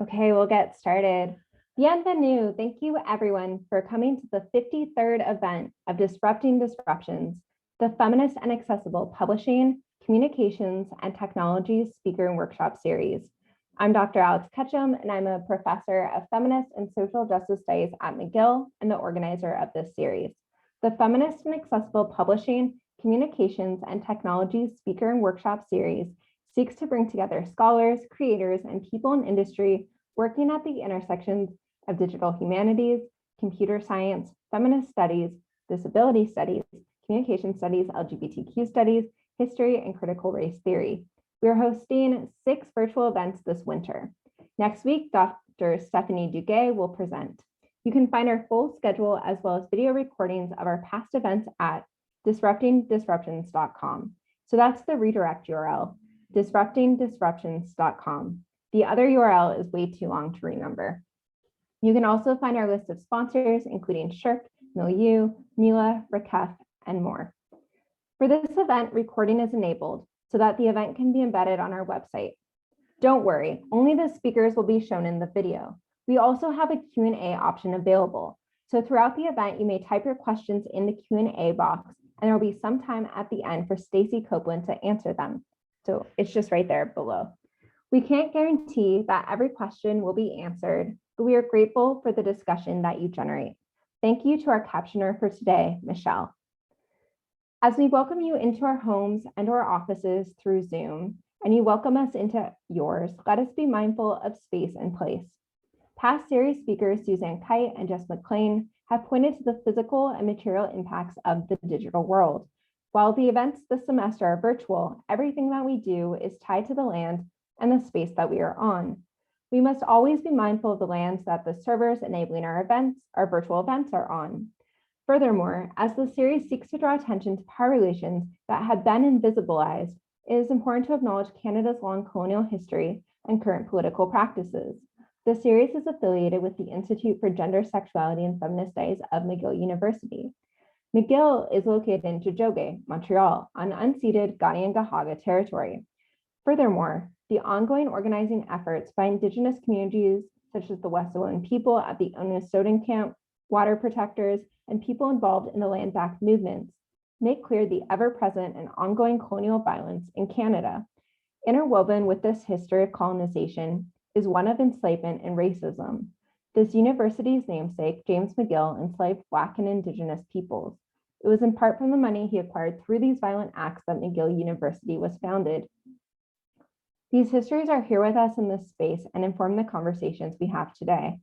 Okay, we'll get started. Bienvenue. Thank you everyone for coming to the 53rd event of Disrupting Disruptions, the Feminist and Accessible Publishing, Communications, and Technologies Speaker and Workshop Series. I'm Dr. Alex Ketchum, and I'm a professor of feminist and social justice studies at McGill and the organizer of this series. The Feminist and Accessible Publishing, Communications, and Technologies Speaker and Workshop Series seeks to bring together scholars, creators, and people in industry working at the intersections of digital humanities, computer science, feminist studies, disability studies, communication studies, LGBTQ studies, history, and critical race theory. We are hosting 6 virtual events this winter. Next week, Dr. Stephanie Duguay will present. You can find our full schedule as well as video recordings of our past events at disruptingdisruptions.com. So that's the redirect URL, disruptingdisruptions.com. The other URL is way too long to remember. You can also find our list of sponsors, including Shirk, Milieu, Mila, Rakef, and more. For this event, recording is enabled so that the event can be embedded on our website. Don't worry, only the speakers will be shown in the video. We also have a Q&A option available. So throughout the event, you may type your questions in the Q&A box, and there will be some time at the end for Stacey Copeland to answer them. So it's just right there below. We can't guarantee that every question will be answered, but we are grateful for the discussion that you generate. Thank you to our captioner for today, Michelle. As we welcome you into our homes and our offices through Zoom, and you welcome us into yours, let us be mindful of space and place. Past series speakers Suzanne Cait and Jess McLean have pointed to the physical and material impacts of the digital world. While the events this semester are virtual, everything that we do is tied to the land and the space that we are on. We must always be mindful of the lands that the servers enabling our virtual events are on. Furthermore, as the series seeks to draw attention to power relations that have been invisibilized, it is important to acknowledge Canada's long colonial history and current political practices. The series is affiliated with the Institute for Gender, Sexuality, and Feminist Studies of McGill University. McGill is located in Tiohtià:ke, Montreal, on unceded Kanien'kehá:ka territory. Furthermore, the ongoing organizing efforts by Indigenous communities such as the Wet'suwet'en people at the Unist'ot'en Camp, water protectors, and people involved in the land back movements make clear the ever-present and ongoing colonial violence in Canada. Interwoven with this history of colonization is one of enslavement and racism. This university's namesake, James McGill, enslaved Black and Indigenous peoples. It was in part from the money he acquired through these violent acts that McGill University was founded. These histories are here with us in this space and inform the conversations we have today.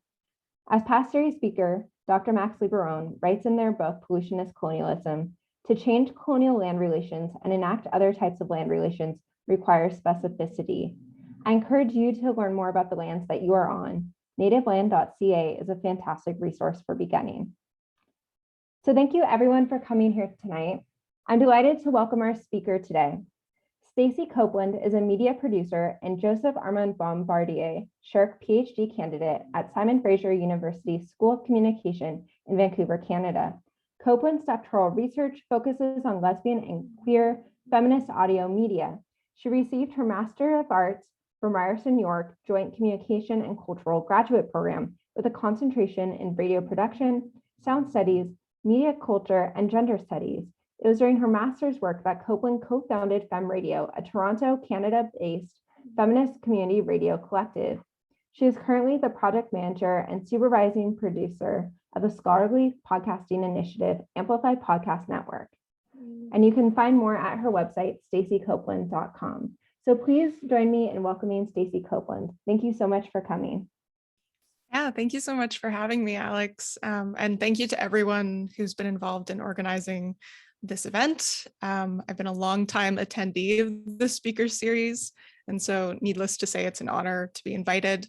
As past series speaker, Dr. Max Liberone writes in their book, Pollution is Colonialism, to change colonial land relations and enact other types of land relations requires specificity. I encourage you to learn more about the lands that you are on. Nativeland.ca is a fantastic resource for beginning. So thank you everyone for coming here tonight. I'm delighted to welcome our speaker today. Stacey Copeland is a media producer and Joseph Armand Bombardier Shirk PhD candidate at Simon Fraser University School of Communication in Vancouver, Canada. Copeland's doctoral research focuses on lesbian and queer feminist audio media. She received her Master of Arts from Ryerson York Joint Communication and Cultural Graduate Program with a concentration in radio production, sound studies, media culture, and gender studies. It was during her master's work that Copeland co-founded Fem Radio, a Toronto, Canada-based feminist community radio collective. She is currently the project manager and supervising producer of the scholarly podcasting initiative, Amplify Podcast Network. And you can find more at her website, staceycopeland.com. So please join me in welcoming Stacey Copeland. Thank you so much for coming. Yeah, thank you so much for having me, Alex. And thank you to everyone who's been involved in organizing this event. I've been a long time attendee of the speaker series. And so needless to say, it's an honor to be invited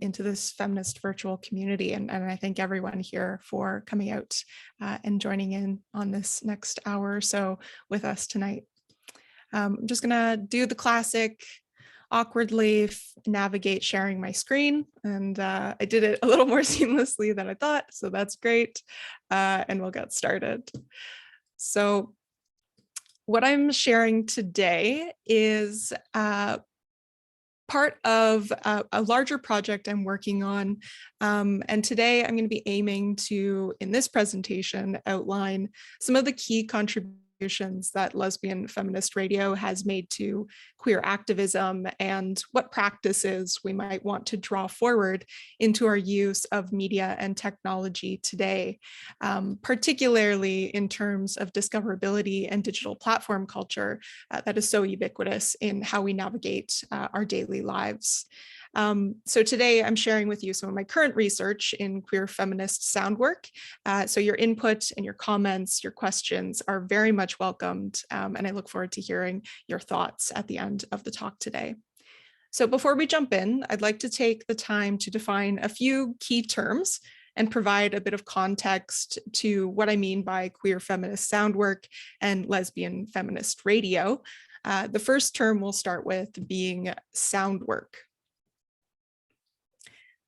into this feminist virtual community. And I thank everyone here for coming out and joining in on this next hour or so with us tonight. I'm just gonna do the classic awkwardly navigate sharing my screen. And I did it a little more seamlessly than I thought, so that's great. And we'll get started. So what I'm sharing today is part of a larger project I'm working on. And today I'm going to be aiming to, in this presentation, outline some of the key contributions that Lesbian Feminist Radio has made to queer activism and what practices we might want to draw forward into our use of media and technology today, particularly in terms of discoverability and digital platform culture that is so ubiquitous in how we navigate our daily lives. So today I'm sharing with you some of my current research in queer feminist soundwork. So your input and your comments, your questions are very much welcomed, and I look forward to hearing your thoughts at the end of the talk today. So before we jump in, I'd like to take the time to define a few key terms and provide a bit of context to what I mean by queer feminist soundwork and lesbian feminist radio. The first term we'll start with being soundwork.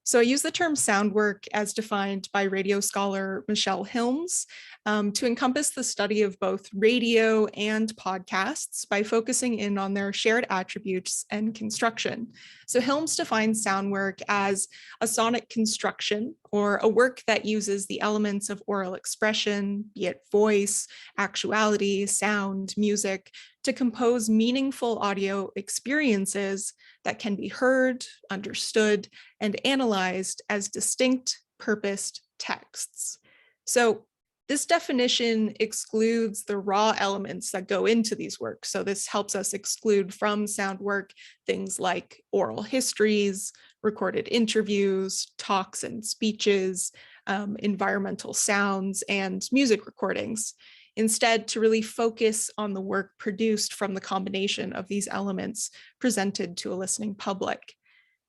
So I use the term soundwork as defined by radio scholar Michelle Hilmes to encompass the study of both radio and podcasts by focusing in on their shared attributes and construction. So Hilmes defines soundwork as a sonic construction or a work that uses the elements of oral expression, be it voice, actuality, sound, music, to compose meaningful audio experiences that can be heard, understood, and analyzed as distinct, purposed texts. So this definition excludes the raw elements that go into these works. So this helps us exclude from sound work things like oral histories, recorded interviews, talks and speeches, environmental sounds, and music recordings. Instead, to really focus on the work produced from the combination of these elements presented to a listening public.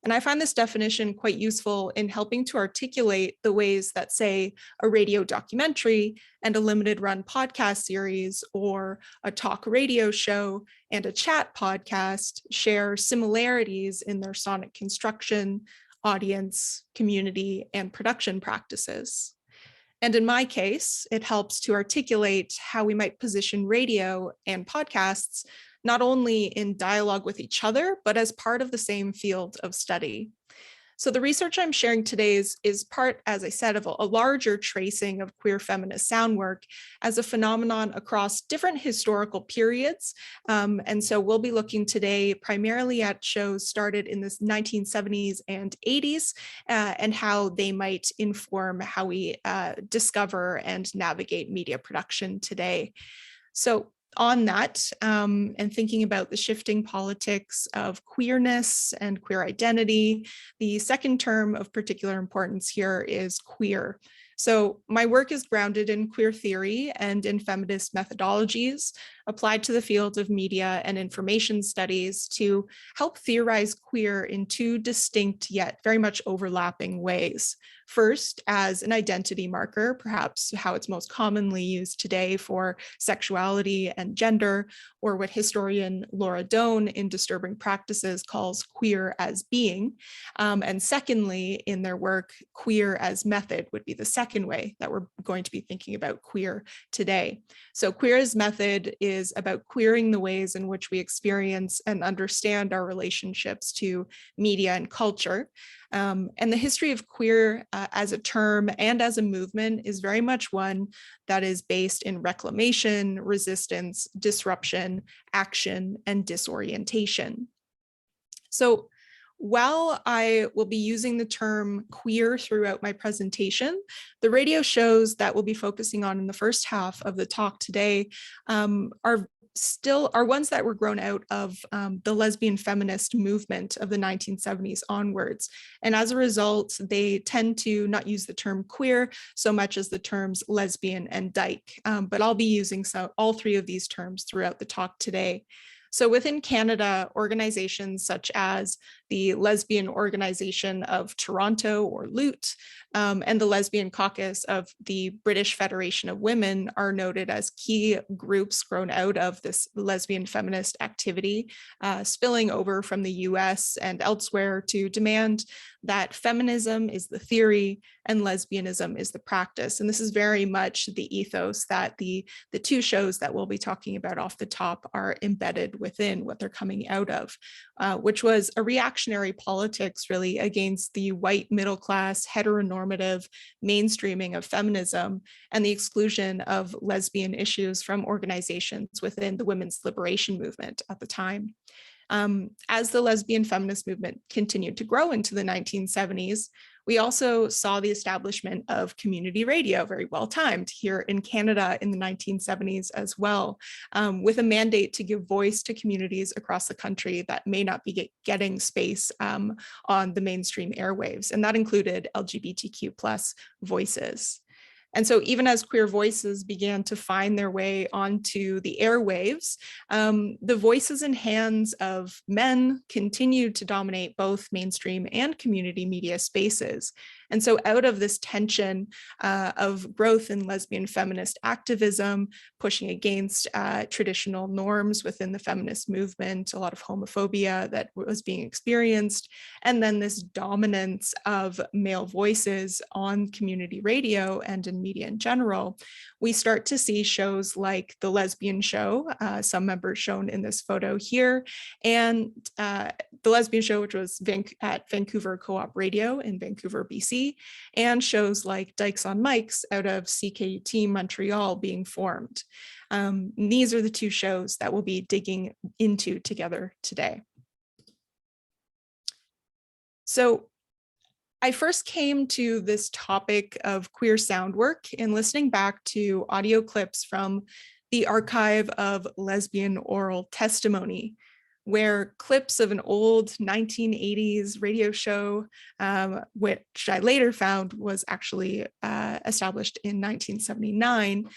And I find this definition quite useful in helping to articulate the ways that, say, a radio documentary and a limited run podcast series, or a talk radio show and a chat podcast share similarities in their sonic construction, audience, community, and production practices. And in my case, it helps to articulate how we might position radio and podcasts not only in dialogue with each other, but as part of the same field of study. So the research I'm sharing today is part, as I said, of a larger tracing of queer feminist soundwork as a phenomenon across different historical periods. And so we'll be looking today primarily at shows started in the 1970s and 80s and how they might inform how we discover and navigate media production today. So on that, and thinking about the shifting politics of queerness and queer identity, the second term of particular importance here is queer. So my work is grounded in queer theory and in feminist methodologies applied to the field of media and information studies to help theorize queer in two distinct yet very much overlapping ways. First, as an identity marker, perhaps how it's most commonly used today for sexuality and gender, or what historian Laura Doan in Disturbing Practices calls queer as being. And secondly, in their work, queer as method would be the second way that we're going to be thinking about queer today. So queer as method is about queering the ways in which we experience and understand our relationships to media and culture. And the history of queer as a term and as a movement is very much one that is based in reclamation, resistance, disruption, action, and disorientation. So while I will be using the term queer throughout my presentation, the radio shows that we'll be focusing on in the first half of the talk today are ones that were grown out of the lesbian feminist movement of the 1970s onwards. And as a result, they tend to not use the term queer so much as the terms lesbian and dyke. But I'll be using all three of these terms throughout the talk today. So within Canada, organizations such as the Lesbian Organization of Toronto, or LUT, and the Lesbian Caucus of the British Federation of Women are noted as key groups grown out of this lesbian feminist activity, spilling over from the US and elsewhere to demand that feminism is the theory and lesbianism is the practice. And this is very much the ethos that the two shows that we'll be talking about off the top are embedded within what they're coming out of, which was a reactionary politics really against the white middle class heteronormative mainstreaming of feminism and the exclusion of lesbian issues from organizations within the women's liberation movement at the time. As the lesbian feminist movement continued to grow into the 1970s, we also saw the establishment of community radio, very well timed, here in Canada in the 1970s as well, with a mandate to give voice to communities across the country that may not be getting space on the mainstream airwaves. And that included LGBTQ+ voices. And so even as queer voices began to find their way onto the airwaves, the voices and hands of men continued to dominate both mainstream and community media spaces. And so out of this tension of growth in lesbian feminist activism, pushing against traditional norms within the feminist movement, a lot of homophobia that was being experienced, and then this dominance of male voices on community radio and in media in general, we start to see shows like The Lesbian Show, some members shown in this photo here, and The Lesbian Show, which was at Vancouver Co-op Radio in Vancouver, BC, and shows like Dykes on Mykes out of CKUT Montreal being formed. These are the two shows that we'll be digging into together today. So I first came to this topic of queer sound work in listening back to audio clips from the archive of lesbian oral testimony, where clips of an old 1980s radio show, which I later found was actually established in 1979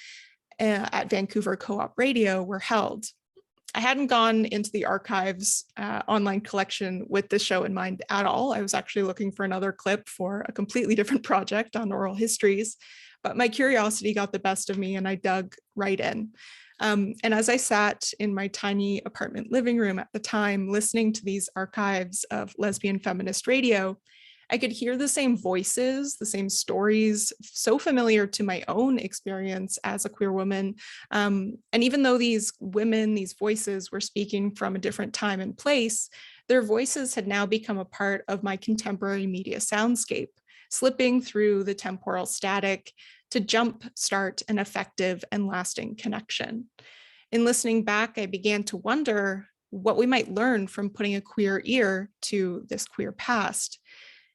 at Vancouver Co-op Radio, were held. I hadn't gone into the archives online collection with this show in mind at all. I was actually looking for another clip for a completely different project on oral histories, but my curiosity got the best of me and I dug right in. And as I sat in my tiny apartment living room at the time, listening to these archives of lesbian feminist radio, I could hear the same voices, the same stories, so familiar to my own experience as a queer woman. And even though these women, these voices were speaking from a different time and place, their voices had now become a part of my contemporary media soundscape, slipping through the temporal static to jumpstart an effective and lasting connection. In listening back, I began to wonder what we might learn from putting a queer ear to this queer past.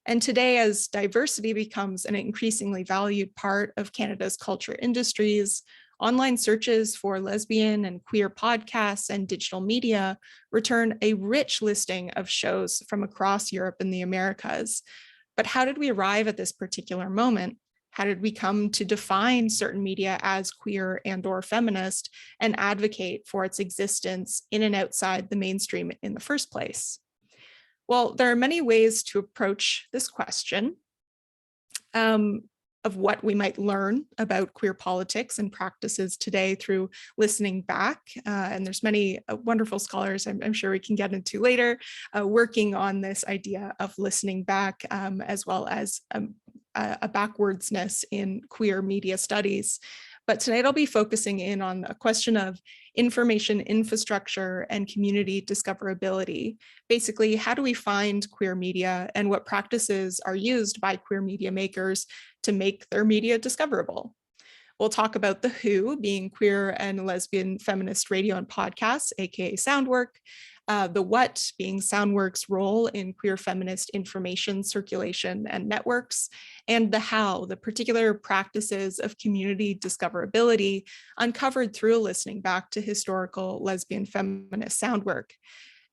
And today, as diversity becomes an increasingly valued part of Canada's culture industries, online searches for lesbian and queer podcasts and digital media return a rich listing of shows from across Europe and the Americas. But how did we arrive at this particular moment? How did we come to define certain media as queer and/or feminist and advocate for its existence in and outside the mainstream in the first place? Well, there are many ways to approach this question of what we might learn about queer politics and practices today through listening back. And there's many wonderful scholars I'm sure we can get into later working on this idea of listening back, as well as a backwardsness in queer media studies. But tonight I'll be focusing in on a question of information infrastructure and community discoverability. Basically, how do we find queer media and what practices are used by queer media makers to make their media discoverable? We'll talk about the who, being queer and lesbian feminist radio and podcasts, aka Soundwork, the what, being Soundwork's role in queer feminist information circulation and networks, and the how, the particular practices of community discoverability uncovered through listening back to historical lesbian feminist soundwork,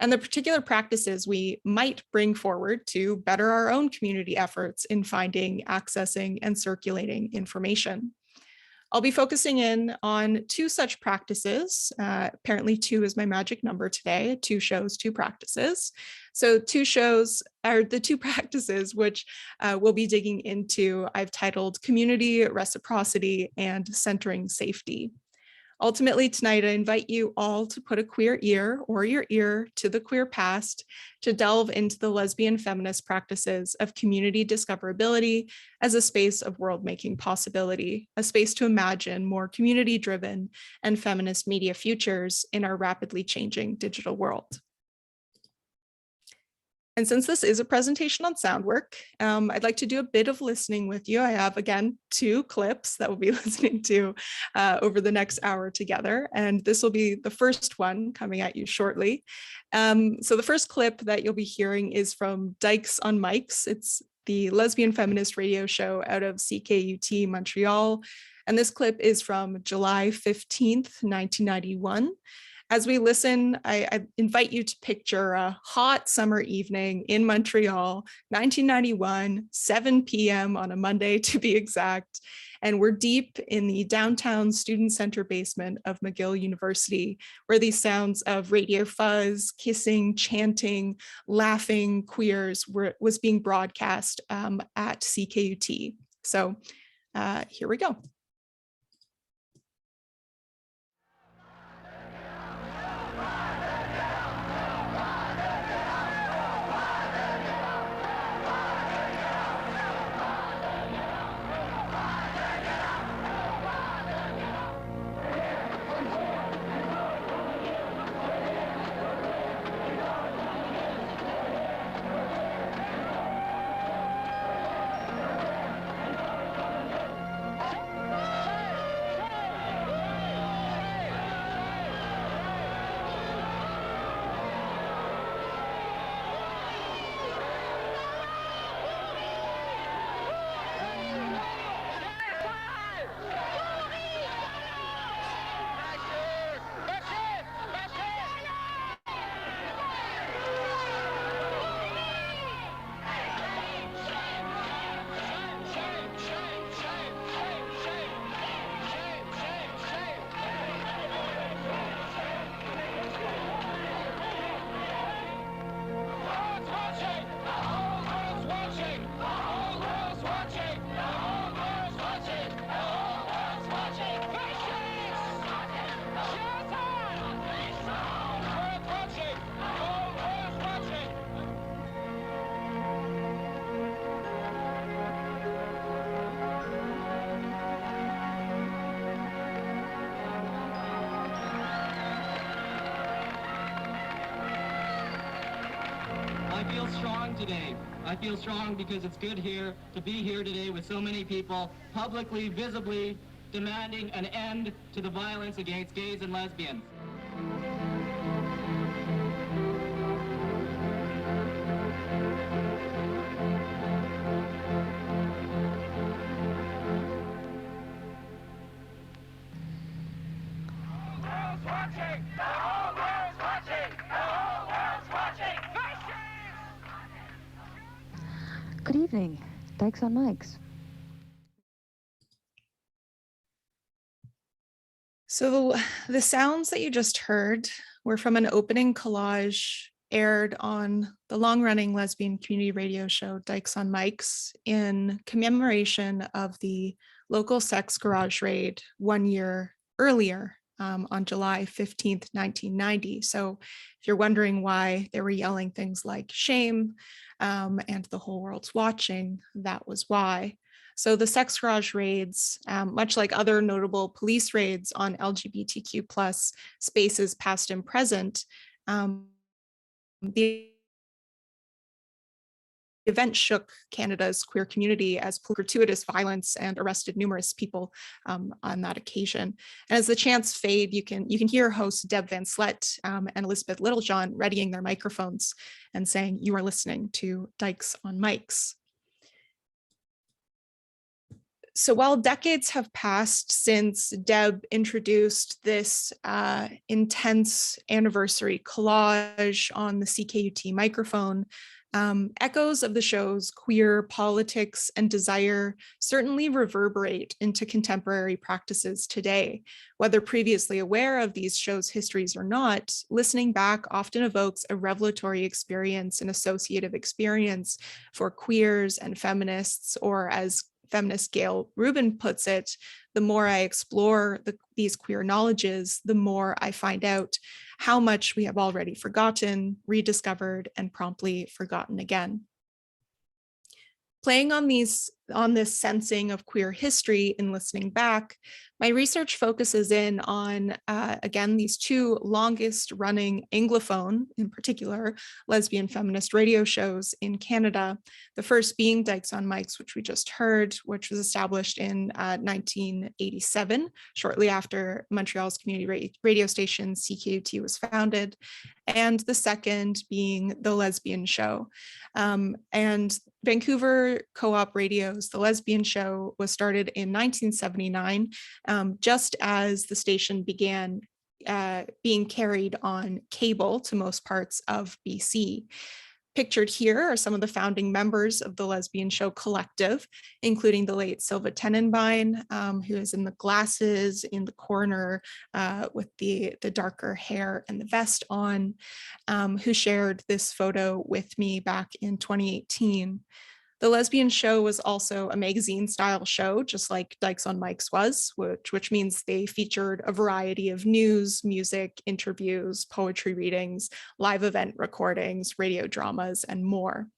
and the particular practices we might bring forward to better our own community efforts in finding, accessing, and circulating information. I'll be focusing in on two such practices. Apparently 2 is my magic number today, 2 shows, 2 practices. So 2 shows are the 2 practices which we'll be digging into. I've titled Community, Reciprocity, and Centering Safety. Ultimately, tonight, I invite you all to put a queer ear or your ear to the queer past to delve into the lesbian feminist practices of community discoverability as a space of world-making possibility, a space to imagine more community-driven and feminist media futures in our rapidly changing digital world. And since this is a presentation on sound work, I'd like to do a bit of listening with you. I have, again, 2 clips that we'll be listening to over the next hour together. And this will be the first one coming at you shortly. So the first clip that you'll be hearing is from Dykes on Mykes. It's the Lesbian Feminist radio show out of CKUT Montreal. And this clip is from July 15th, 1991. As we listen, I invite you to picture a hot summer evening in Montreal, 1991, 7 p.m. on a Monday to be exact. And we're deep in the downtown student center basement of McGill University, where these sounds of radio fuzz, kissing, chanting, laughing queers was being broadcast at CKUT. So here we go. Today. I feel strong because it's good here to be here today with so many people publicly, visibly demanding an end to the violence against gays and lesbians. Good evening, Dykes on Mykes. So the sounds that you just heard were from an opening collage aired on the long-running lesbian community radio show Dykes on Mykes in commemoration of the local sex garage raid 1 year earlier on July 15th, 1990. So if you're wondering why they were yelling things like shame and the whole world's watching, that was why. So the sex garage raids, much like other notable police raids on LGBTQ+ spaces past and present, the event shook Canada's queer community as gratuitous violence and arrested numerous people on that occasion. And as the chants fade, you can hear hosts Deb Van Slet and Elizabeth Littlejohn readying their microphones and saying, "You are listening to Dykes on Mykes." So while decades have passed since Deb introduced this intense anniversary collage on the CKUT microphone, echoes of the show's queer politics and desire certainly reverberate into contemporary practices today. Whether previously aware of these shows' histories or not, listening back often evokes a revelatory experience and associative experience for queers and feminists, or as feminist Gail Rubin puts it, the more I explore these queer knowledges, the more I find out how much we have already forgotten, rediscovered, and promptly forgotten again. Playing on this sensing of queer history and listening back, my research focuses in on, again, these two longest running Anglophone, in particular, lesbian feminist radio shows in Canada. The first being Dykes on Mykes, which we just heard, which was established in 1987, shortly after Montreal's community radio station CKUT was founded. And the second being the Lesbian Show. And Vancouver Co-op Radio's The Lesbian Show was started in 1979, just as the station began being carried on cable to most parts of BC. Pictured here are some of the founding members of the Lesbian Show collective, including the late Silva Tenenbein, who is in the glasses in the corner with the darker hair and the vest on, who shared this photo with me back in 2018. The Lesbian Show was also a magazine-style show, just like Dykes on Mykes was, which means they featured a variety of news, music, interviews, poetry readings, live event recordings, radio dramas, and more.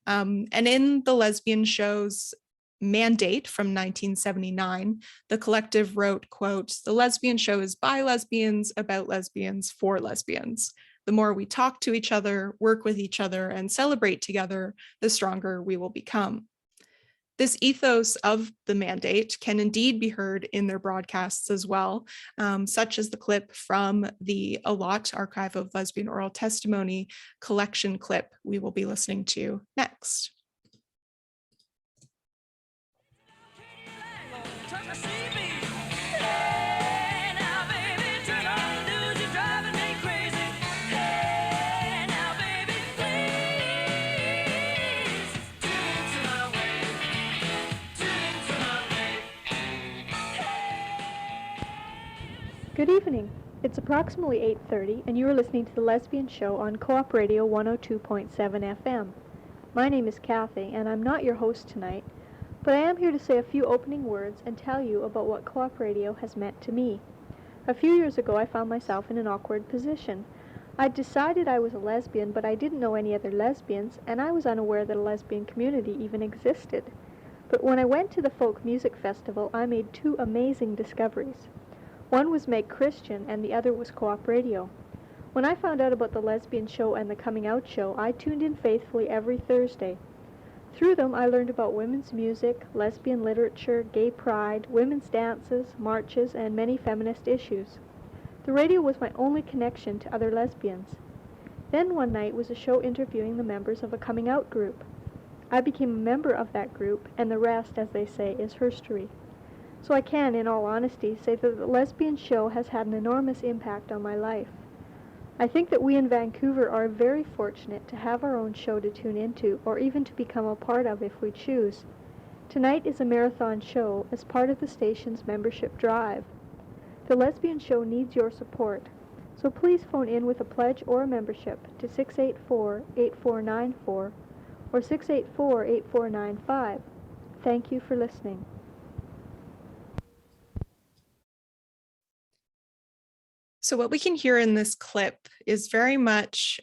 And in the Lesbian Show's mandate from 1979, the collective wrote, quote, "The Lesbian Show is by lesbians, about lesbians, for lesbians. The more we talk to each other, work with each other, and celebrate together, the stronger we will become." This ethos of the mandate can indeed be heard in their broadcasts as well, such as the clip from the ALOT Archive of Lesbian Oral Testimony collection clip we will be listening to next. Good evening. It's approximately 8:30 and you are listening to the Lesbian Show on Co-op Radio 102.7 FM. My name is Kathy and I'm not your host tonight, but I am here to say a few opening words and tell you about what Co-op Radio has meant to me. A few years ago I found myself in an awkward position. I'd decided I was a lesbian, but I didn't know any other lesbians, and I was unaware that a lesbian community even existed. But when I went to the folk music festival, I made two amazing discoveries. One was Make Christian and the other was Co-op Radio. When I found out about the Lesbian Show and the Coming Out Show, I tuned in faithfully every Thursday. Through them, I learned about women's music, lesbian literature, gay pride, women's dances, marches, and many feminist issues. The radio was my only connection to other lesbians. Then one night was a show interviewing the members of a coming out group. I became a member of that group, and the rest, as they say, is herstory. So I can, in all honesty, say that the Lesbian Show has had an enormous impact on my life. I think that we in Vancouver are very fortunate to have our own show to tune into, or even to become a part of if we choose. Tonight is a marathon show as part of the station's membership drive. The Lesbian Show needs your support, so please phone in with a pledge or a membership to 684-8494 or 684-8495. Thank you for listening. So what we can hear in this clip is very much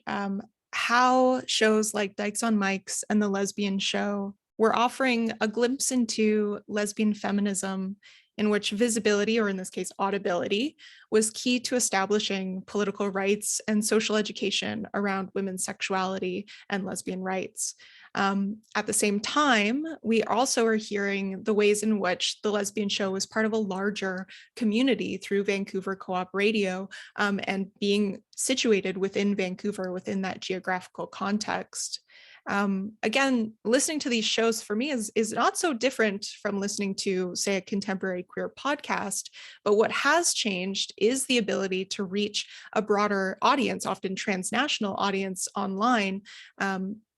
how shows like Dykes on Mykes and the Lesbian Show were offering a glimpse into lesbian feminism in which visibility, or in this case, audibility, was key to establishing political rights and social education around women's sexuality and lesbian rights. At the same time, we also are hearing the ways in which the Lesbian Show was part of a larger community through Vancouver Co-op Radio, and being situated within Vancouver, within that geographical context. Again, listening to these shows for me is not so different from listening to, say, a contemporary queer podcast, but what has changed is the ability to reach a broader audience, often transnational audience online,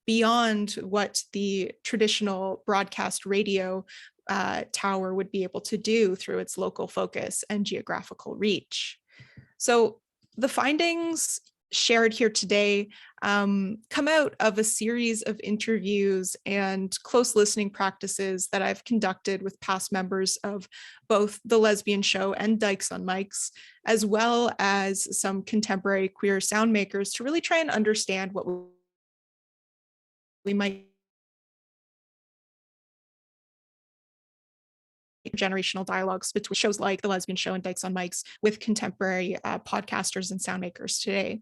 beyond what the traditional broadcast radio tower would be able to do through its local focus and geographical reach. So the findings shared here today come out of a series of interviews and close listening practices that I've conducted with past members of both the Lesbian Show and Dykes on Mykes, as well as some contemporary queer sound makers, to really try and understand what we might generational dialogues between shows like the Lesbian Show and Dykes on Mykes with contemporary podcasters and sound makers today.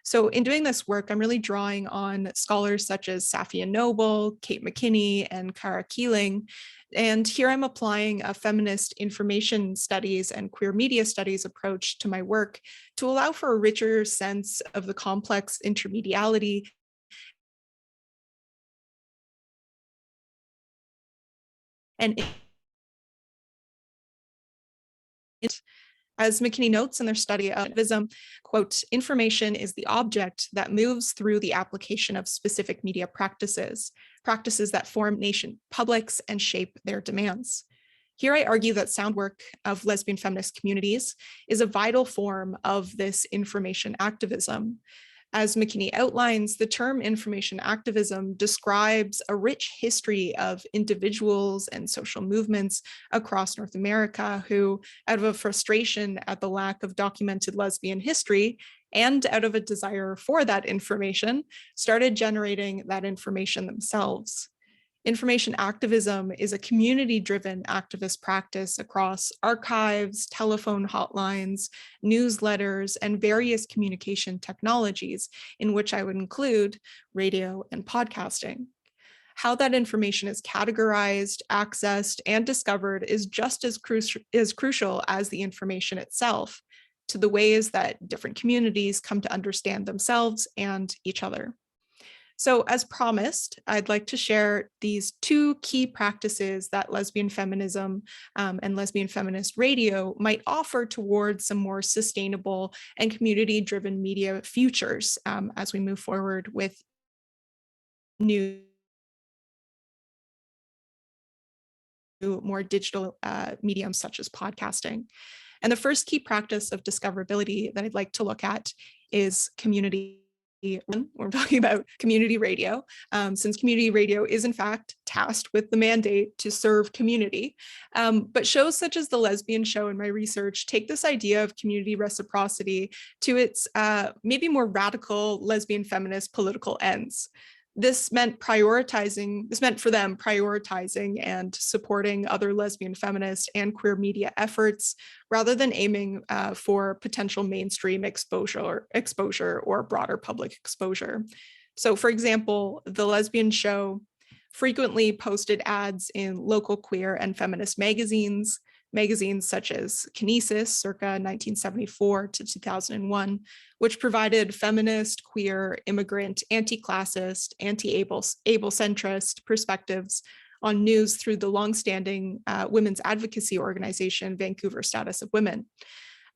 So in doing this work, I'm really drawing on scholars such as Safia Noble, Cait McKinney, and Kara Keeling. And here I'm applying a feminist information studies and queer media studies approach to my work to allow for a richer sense of the complex intermediality and as McKinney notes in their study of activism, quote, information is the object that moves through the application of specific media practices that form nation publics and shape their demands. Here I argue that sound work of lesbian feminist communities is a vital form of this information activism. As McKinney outlines, the term information activism describes a rich history of individuals and social movements across North America who, out of a frustration at the lack of documented lesbian history and out of a desire for that information, started generating that information themselves. Information activism is a community-driven activist practice across archives, telephone hotlines, newsletters, and various communication technologies, in which I would include radio and podcasting. How that information is categorized, accessed, and discovered is just as crucial as the information itself, to the ways that different communities come to understand themselves and each other. So as promised, I'd like to share these two key practices that lesbian feminism and lesbian feminist radio might offer towards some more sustainable and community-driven media futures as we move forward with new, more digital mediums such as podcasting. And the first key practice of discoverability that I'd like to look at is community. We're talking about community radio, since community radio is in fact tasked with the mandate to serve community. But shows such as the Lesbian Show in my research take this idea of community reciprocity to its maybe more radical lesbian feminist political ends. This meant for them prioritizing and supporting other lesbian feminist and queer media efforts rather than aiming for potential mainstream exposure or broader public exposure. So for example, the Lesbian Show frequently posted ads in local queer and feminist magazines such as Kinesis circa 1974 to 2001, which provided feminist, queer, immigrant, anti-classist, anti-able-centrist perspectives on news through the longstanding women's advocacy organization, Vancouver Status of Women.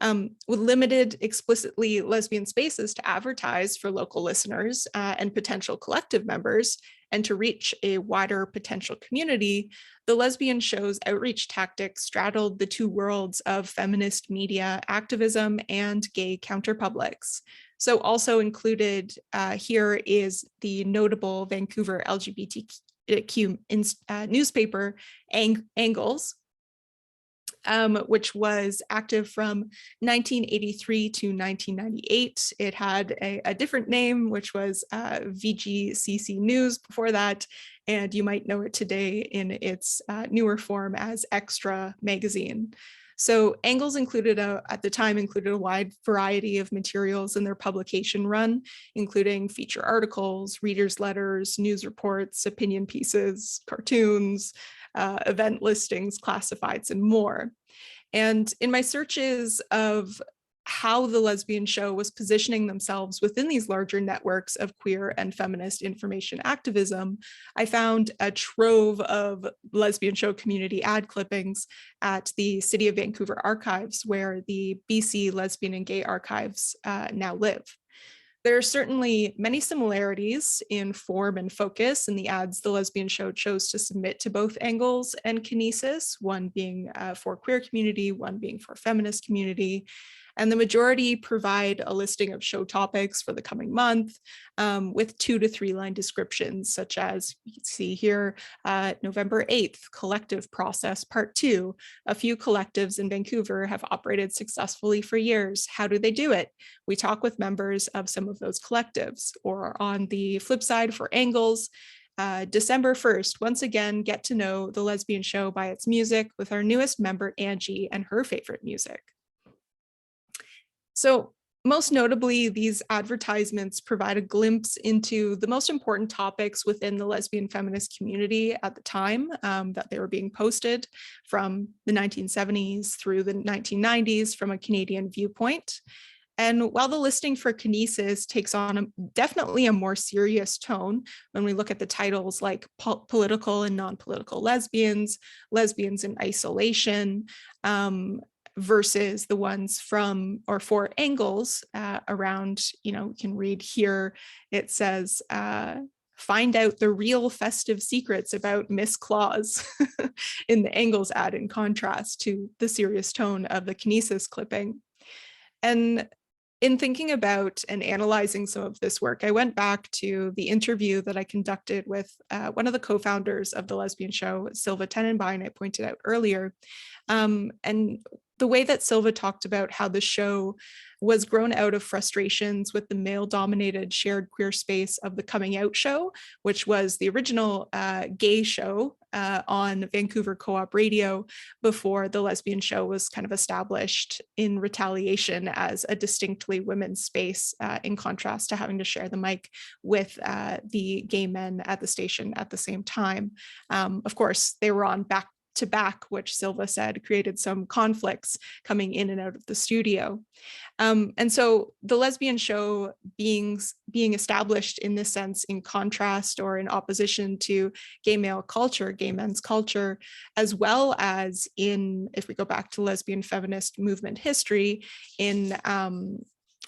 With limited explicitly lesbian spaces to advertise for local listeners and potential collective members, and to reach a wider potential community, the Lesbian Show's outreach tactics straddled the two worlds of feminist media activism and gay counterpublics. So also included here is the notable Vancouver LGBTQ newspaper, Angles, which was active from 1983 to 1998. It had a different name, which was VGCC News before that, and you might know it today in its newer form as Extra Magazine. So Angles at the time included a wide variety of materials in their publication run, including feature articles, readers' letters, news reports, opinion pieces, cartoons, event listings, classifieds, and more. And in my searches of how the Lesbian Show was positioning themselves within these larger networks of queer and feminist information activism, I found a trove of Lesbian Show community ad clippings at the City of Vancouver archives, where the BC Lesbian and Gay Archives now live. There are certainly many similarities in form and focus in the ads the Lesbian Show chose to submit to both Angles and Kinesis, one being for queer community, one being for feminist community. And the majority provide a listing of show topics for the coming month with 2 to 3 line descriptions, such as you can see here, November 8th, collective process part 2. A few collectives in Vancouver have operated successfully for years. How do they do it? We talk with members of some of those collectives. Or on the flip side for angles, December 1st, once again, get to know the Lesbian Show by its music with our newest member, Angie, and her favorite music. So most notably, these advertisements provide a glimpse into the most important topics within the lesbian feminist community at the time that they were being posted, from the 1970s through the 1990s from a Canadian viewpoint. And while the listing for Kinesis takes on definitely a more serious tone when we look at the titles like political and non-political lesbians, lesbians in isolation, versus the ones from or for angles around, you can read here, it says, find out the real festive secrets about Miss Claus in the Angles ad, in contrast to the serious tone of the Kinesis clipping. And in thinking about and analyzing some of this work, I went back to the interview that I conducted with one of the co-founders of the Lesbian Show, Silva Tenenbein, I pointed out earlier. And the way that Silva talked about how the show was grown out of frustrations with the male-dominated shared queer space of the Coming Out show, which was the original gay show on Vancouver Co-op Radio before the Lesbian Show was kind of established in retaliation as a distinctly women's space, in contrast to having to share the mic with the gay men at the station at the same time. Of course, they were on back to back, which Silva said created some conflicts coming in and out of the studio. And so the Lesbian Show being established in this sense in contrast or in opposition to gay male culture, gay men's culture, as well as in, if we go back to lesbian feminist movement history, in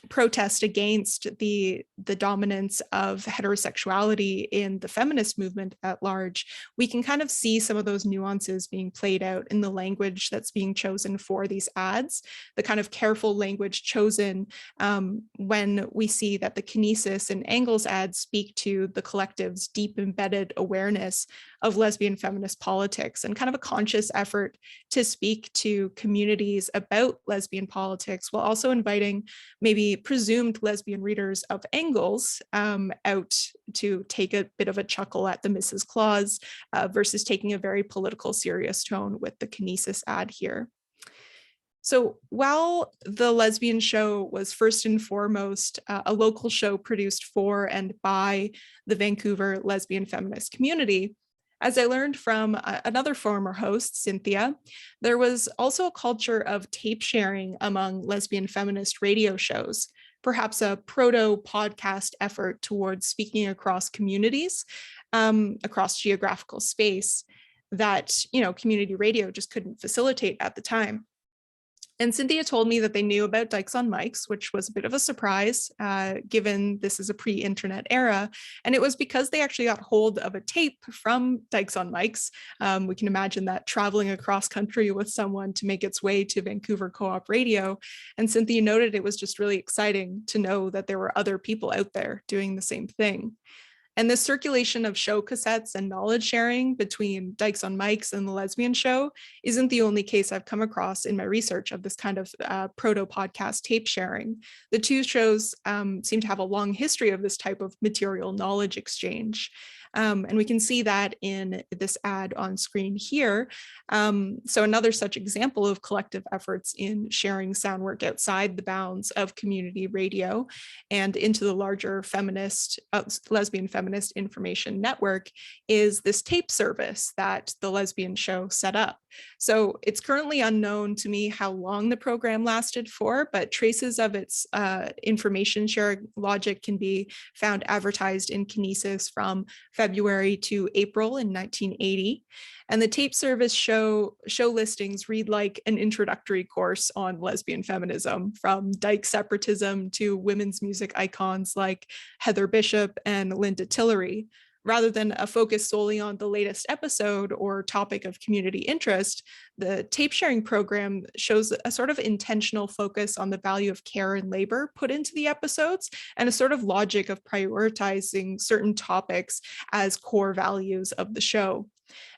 protest against the dominance of heterosexuality in the feminist movement at large, we can kind of see some of those nuances being played out in the language that's being chosen for these ads, the kind of careful language chosen when we see that the Kinesis and Angles ads speak to the collective's deep embedded awareness of lesbian feminist politics and kind of a conscious effort to speak to communities about lesbian politics, while also inviting maybe presumed lesbian readers of Angles out to take a bit of a chuckle at the Mrs. Claus versus taking a very political, serious tone with the Kinesis ad here. So while the Lesbian Show was first and foremost a local show produced for and by the Vancouver lesbian feminist community, as I learned from another former host, Cynthia, there was also a culture of tape sharing among lesbian feminist radio shows, perhaps a proto-podcast effort towards speaking across communities, across geographical space that, community radio just couldn't facilitate at the time. And Cynthia told me that they knew about Dykes on Mykes, which was a bit of a surprise, given this is a pre-internet era. And it was because they actually got hold of a tape from Dykes on Mykes. We can imagine that traveling across country with someone to make its way to Vancouver Co-op Radio. And Cynthia noted it was just really exciting to know that there were other people out there doing the same thing. And this circulation of show cassettes and knowledge sharing between Dykes on Mykes and the Lesbian Show isn't the only case I've come across in my research of this kind of proto-podcast tape sharing. The two shows seem to have a long history of this type of material knowledge exchange. And we can see that in this ad on screen here. So another such example of collective efforts in sharing sound work outside the bounds of community radio and into the larger lesbian feminist information network is this tape service that the Lesbian Show set up. So it's currently unknown to me how long the program lasted for, but traces of its information sharing logic can be found advertised in Kinesis from February to April in 1980. And the tape service show listings read like an introductory course on lesbian feminism, from dyke separatism to women's music icons like Heather Bishop and Linda Tillery. Rather than a focus solely on the latest episode or topic of community interest, the tape sharing program shows a sort of intentional focus on the value of care and labor put into the episodes, and a sort of logic of prioritizing certain topics as core values of the show.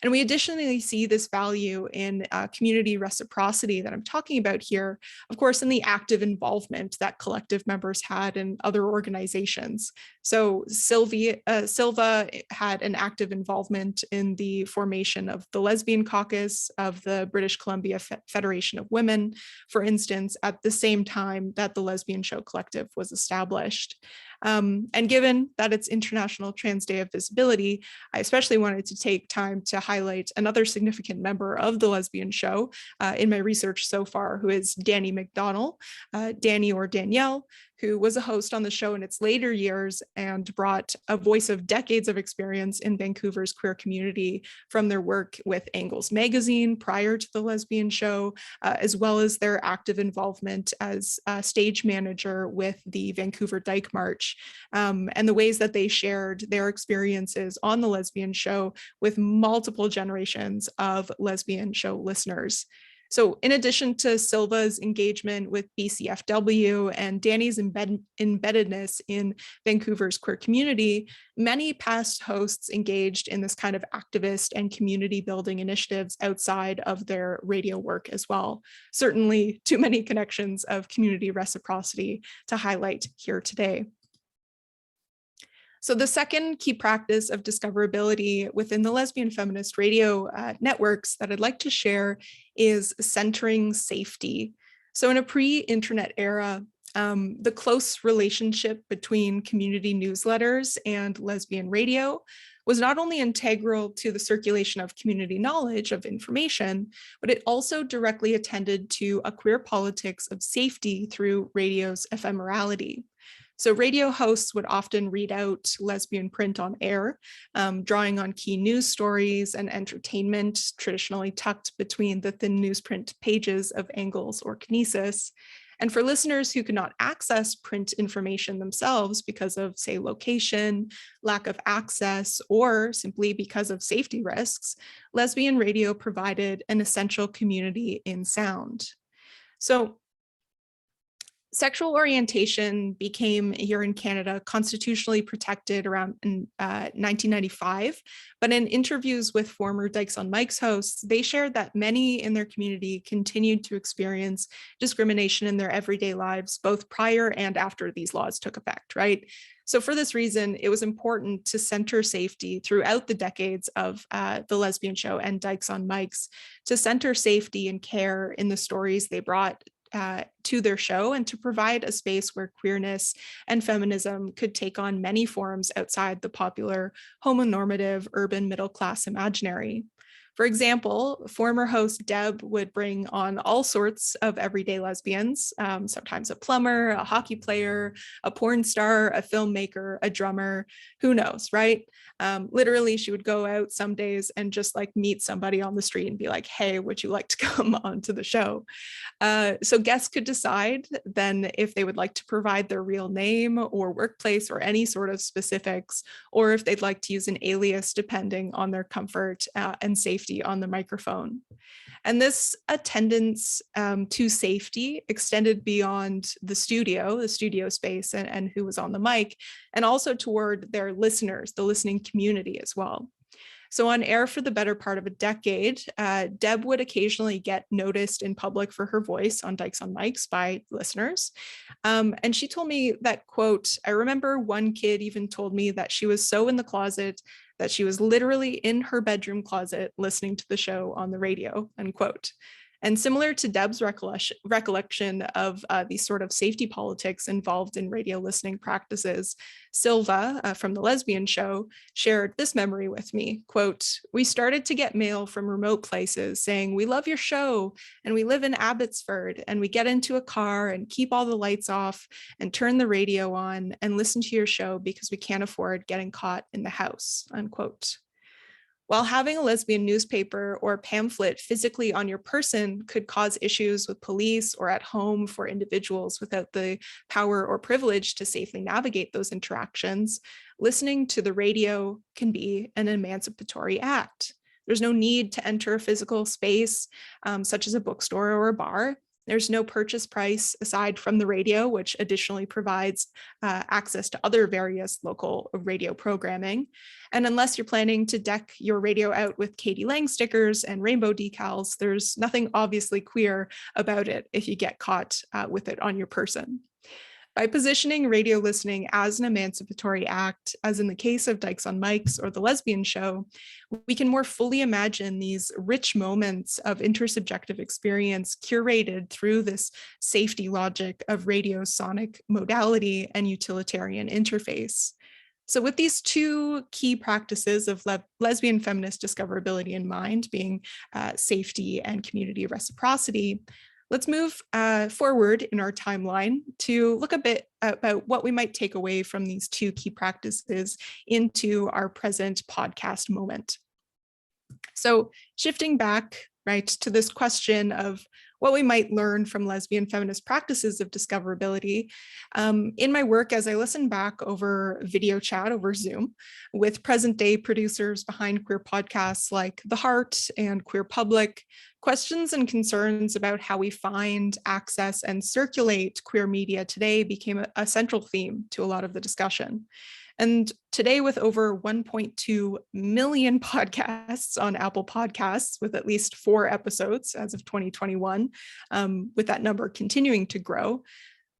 And we additionally see this value in community reciprocity that I'm talking about here, of course, in the active involvement that collective members had in other organizations. So Silva had an active involvement in the formation of the Lesbian Caucus of the British Columbia Federation of Women, for instance, at the same time that the Lesbian Show Collective was established. And given that it's International Trans Day of Visibility, I especially wanted to take time to highlight another significant member of the Lesbian Show in my research so far, who is Dani McDonnell, Dani or Danielle, who was a host on the show in its later years and brought a voice of decades of experience in Vancouver's queer community from their work with Angles magazine prior to the Lesbian Show, as well as their active involvement as a stage manager with the Vancouver Dyke March, and the ways that they shared their experiences on the Lesbian Show with multiple generations of Lesbian Show listeners. So in addition to Silva's engagement with BCFW and Dani's embeddedness in Vancouver's queer community, many past hosts engaged in this kind of activist and community building initiatives outside of their radio work as well. Certainly too many connections of community reciprocity to highlight here today. So the second key practice of discoverability within the lesbian feminist radio networks that I'd like to share is centering safety. So in a pre-internet era, the close relationship between community newsletters and lesbian radio was not only integral to the circulation of community knowledge of information, but it also directly attended to a queer politics of safety through radio's ephemerality. So radio hosts would often read out lesbian print on air, drawing on key news stories and entertainment traditionally tucked between the thin newsprint pages of Angles or Kinesis. And for listeners who could not access print information themselves because of, say, location, lack of access, or simply because of safety risks, lesbian radio provided an essential community in sound. So sexual orientation became, here in Canada, constitutionally protected around 1995. But in interviews with former Dykes on Mykes hosts, they shared that many in their community continued to experience discrimination in their everyday lives, both prior and after these laws took effect, right? So for this reason, it was important to center safety throughout the decades of the Lesbian Show and Dykes on Mykes, to center safety and care in the stories they brought to their show, and to provide a space where queerness and feminism could take on many forms outside the popular homonormative urban middle class imaginary. For example, former host Deb would bring on all sorts of everyday lesbians, sometimes a plumber, a hockey player, a porn star, a filmmaker, a drummer, who knows, right? Literally, she would go out some days and just like meet somebody on the street and be like, hey, would you like to come onto the show? So guests could decide then if they would like to provide their real name or workplace or any sort of specifics, or if they'd like to use an alias depending on their comfort and safety on the microphone. And this attendance to safety extended beyond the studio space and who was on the mic, and also toward their listeners, the listening community as well. So on air for the better part of a decade, Deb would occasionally get noticed in public for her voice on Dykes on Mykes by listeners. And she told me that, quote, I remember one kid even told me that she was so in the closet that she was literally in her bedroom closet listening to the show on the radio, unquote. And similar to Deb's recollection of these sort of safety politics involved in radio listening practices, Silva from the Lesbian Show shared this memory with me, quote, we started to get mail from remote places saying, we love your show and we live in Abbotsford, and we get into a car and keep all the lights off and turn the radio on and listen to your show because we can't afford getting caught in the house, unquote. While having a lesbian newspaper or pamphlet physically on your person could cause issues with police or at home for individuals without the power or privilege to safely navigate those interactions, listening to the radio can be an emancipatory act. There's no need to enter a physical space, such as a bookstore or a bar. There's no purchase price aside from the radio, which additionally provides access to other various local radio programming. And unless you're planning to deck your radio out with Katie Lang stickers and rainbow decals, there's nothing obviously queer about it if you get caught with it on your person. By positioning radio listening as an emancipatory act, as in the case of Dykes on Mykes or The Lesbian Show, we can more fully imagine these rich moments of intersubjective experience curated through this safety logic of radio sonic modality and utilitarian interface. So with these two key practices of lesbian feminist discoverability in mind, being safety and community reciprocity, let's move forward in our timeline to look a bit about what we might take away from these two key practices into our present podcast moment. So shifting back, right, to this question of what we might learn from lesbian feminist practices of discoverability. In my work, as I listen back over video chat over Zoom with present day producers behind queer podcasts like The Heart and Queer Public, questions and concerns about how we find, access, and circulate queer media today became a central theme to a lot of the discussion. And today, with over 1.2 million podcasts on Apple Podcasts, with at least 4 episodes as of 2021, with that number continuing to grow,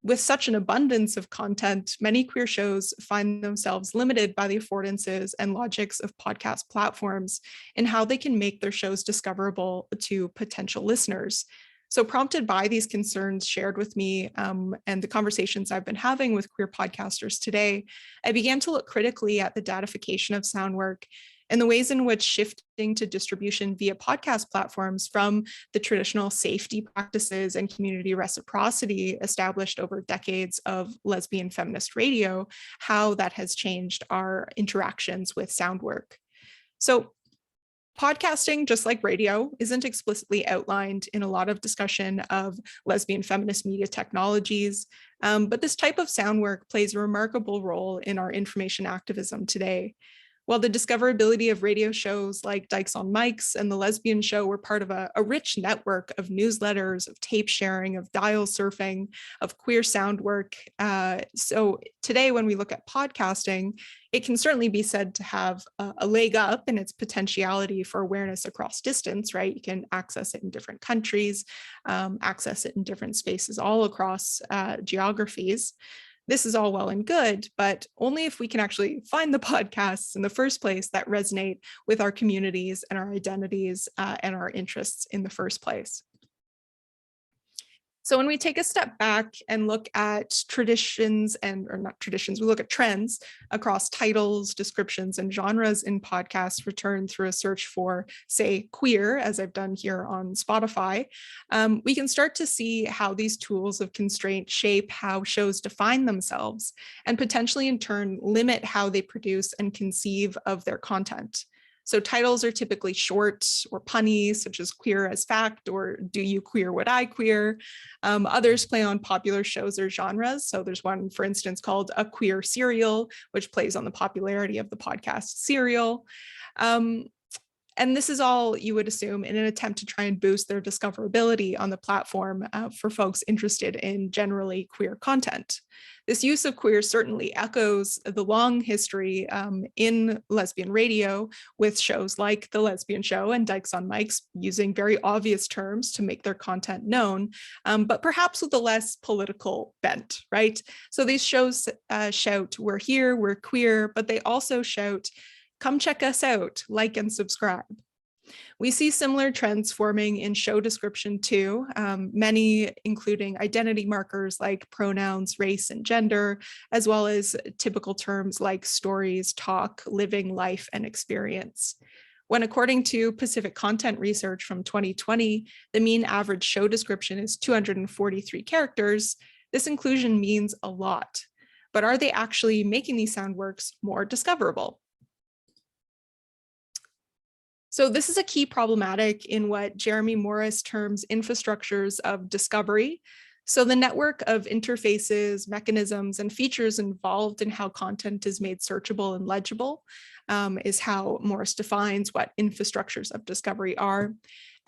with such an abundance of content, many queer shows find themselves limited by the affordances and logics of podcast platforms in how they can make their shows discoverable to potential listeners. So prompted by these concerns shared with me and the conversations I've been having with queer podcasters today, I began to look critically at the datification of Soundwork and the ways in which shifting to distribution via podcast platforms from the traditional safety practices and community reciprocity established over decades of lesbian feminist radio, how that has changed our interactions with Soundwork. So podcasting, just like radio, isn't explicitly outlined in a lot of discussion of lesbian feminist media technologies, but this type of sound work plays a remarkable role in our information activism today. While the discoverability of radio shows like Dykes on Mykes and The Lesbian Show were part of a rich network of newsletters, of tape sharing, of dial surfing, of queer sound work. So today, when we look at podcasting, it can certainly be said to have a leg up in its potentiality for awareness across distance, right? You can access it in different countries, access it in different spaces all across geographies. This is all well and good, but only if we can actually find the podcasts in the first place that resonate with our communities and our identities and our interests in the first place. So when we take a step back and look at traditions or not traditions, we look at trends across titles, descriptions, and genres in podcasts returned through a search for, say, queer, as I've done here on Spotify, we can start to see how these tools of constraint shape how shows define themselves and potentially in turn limit how they produce and conceive of their content. So titles are typically short or punny, such as Queer as Fact or Do You Queer What I Queer? Others play on popular shows or genres. So there's one, for instance, called A Queer Serial, which plays on the popularity of the podcast Serial. And this is all, you would assume, in an attempt to try and boost their discoverability on the platform for folks interested in generally queer content. This use of queer certainly echoes the long history in lesbian radio with shows like The Lesbian Show and Dykes on Mykes using very obvious terms to make their content known, but perhaps with a less political bent, right? So these shows shout, we're here, we're queer, but they also shout, come check us out, like and subscribe. We see similar trends forming in show description too, many including identity markers like pronouns, race, and gender, as well as typical terms like stories, talk, living, life, and experience. When according to Pacific Content Research from 2020, the mean average show description is 243 characters, this inclusion means a lot. But are they actually making these sound works more discoverable? So this is a key problematic in what Jeremy Morris terms infrastructures of discovery. So the network of interfaces, mechanisms, and features involved in how content is made searchable and legible is how Morris defines what infrastructures of discovery are.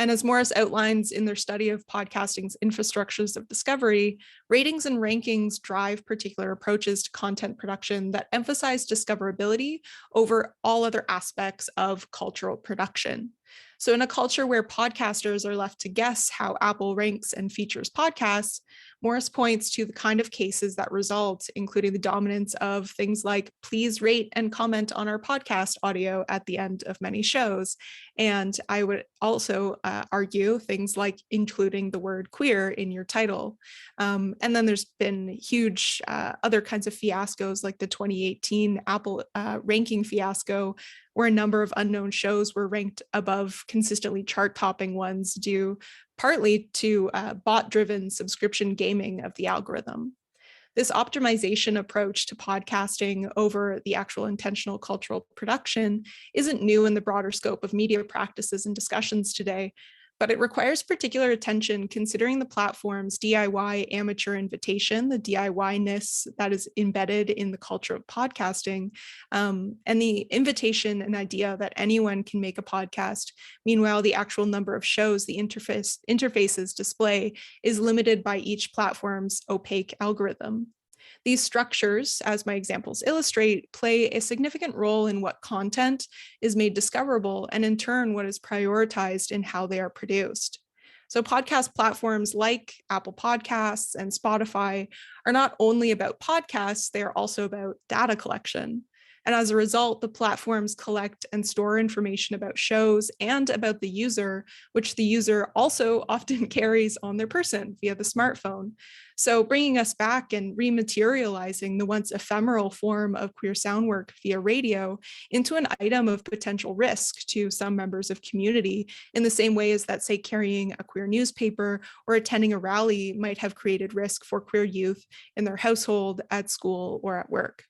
And as Morris outlines in their study of podcasting's infrastructures of discovery, ratings and rankings drive particular approaches to content production that emphasize discoverability over all other aspects of cultural production. So in a culture where podcasters are left to guess how Apple ranks and features podcasts, Morris points to the kind of cases that result, including the dominance of things like please rate and comment on our podcast audio at the end of many shows. And I would also argue things like including the word queer in your title. And then there's been huge other kinds of fiascos like the 2018 Apple ranking fiasco, where a number of unknown shows were ranked above consistently chart-topping ones due partly to bot-driven subscription gaming of the algorithm. This optimization approach to podcasting over the actual intentional cultural production isn't new in the broader scope of media practices and discussions today, but it requires particular attention considering the platform's DIY amateur invitation, the DIY-ness that is embedded in the culture of podcasting, and the invitation and idea that anyone can make a podcast. Meanwhile, the actual number of shows the interfaces display is limited by each platform's opaque algorithm. These structures, as my examples illustrate, play a significant role in what content is made discoverable and in turn what is prioritized in how they are produced. So podcast platforms like Apple Podcasts and Spotify are not only about podcasts, they are also about data collection. And as a result, the platforms collect and store information about shows and about the user, which the user also often carries on their person via the smartphone. So bringing us back and rematerializing the once ephemeral form of queer soundwork via radio into an item of potential risk to some members of community in the same way as that, say, carrying a queer newspaper or attending a rally might have created risk for queer youth in their household, at school, or at work.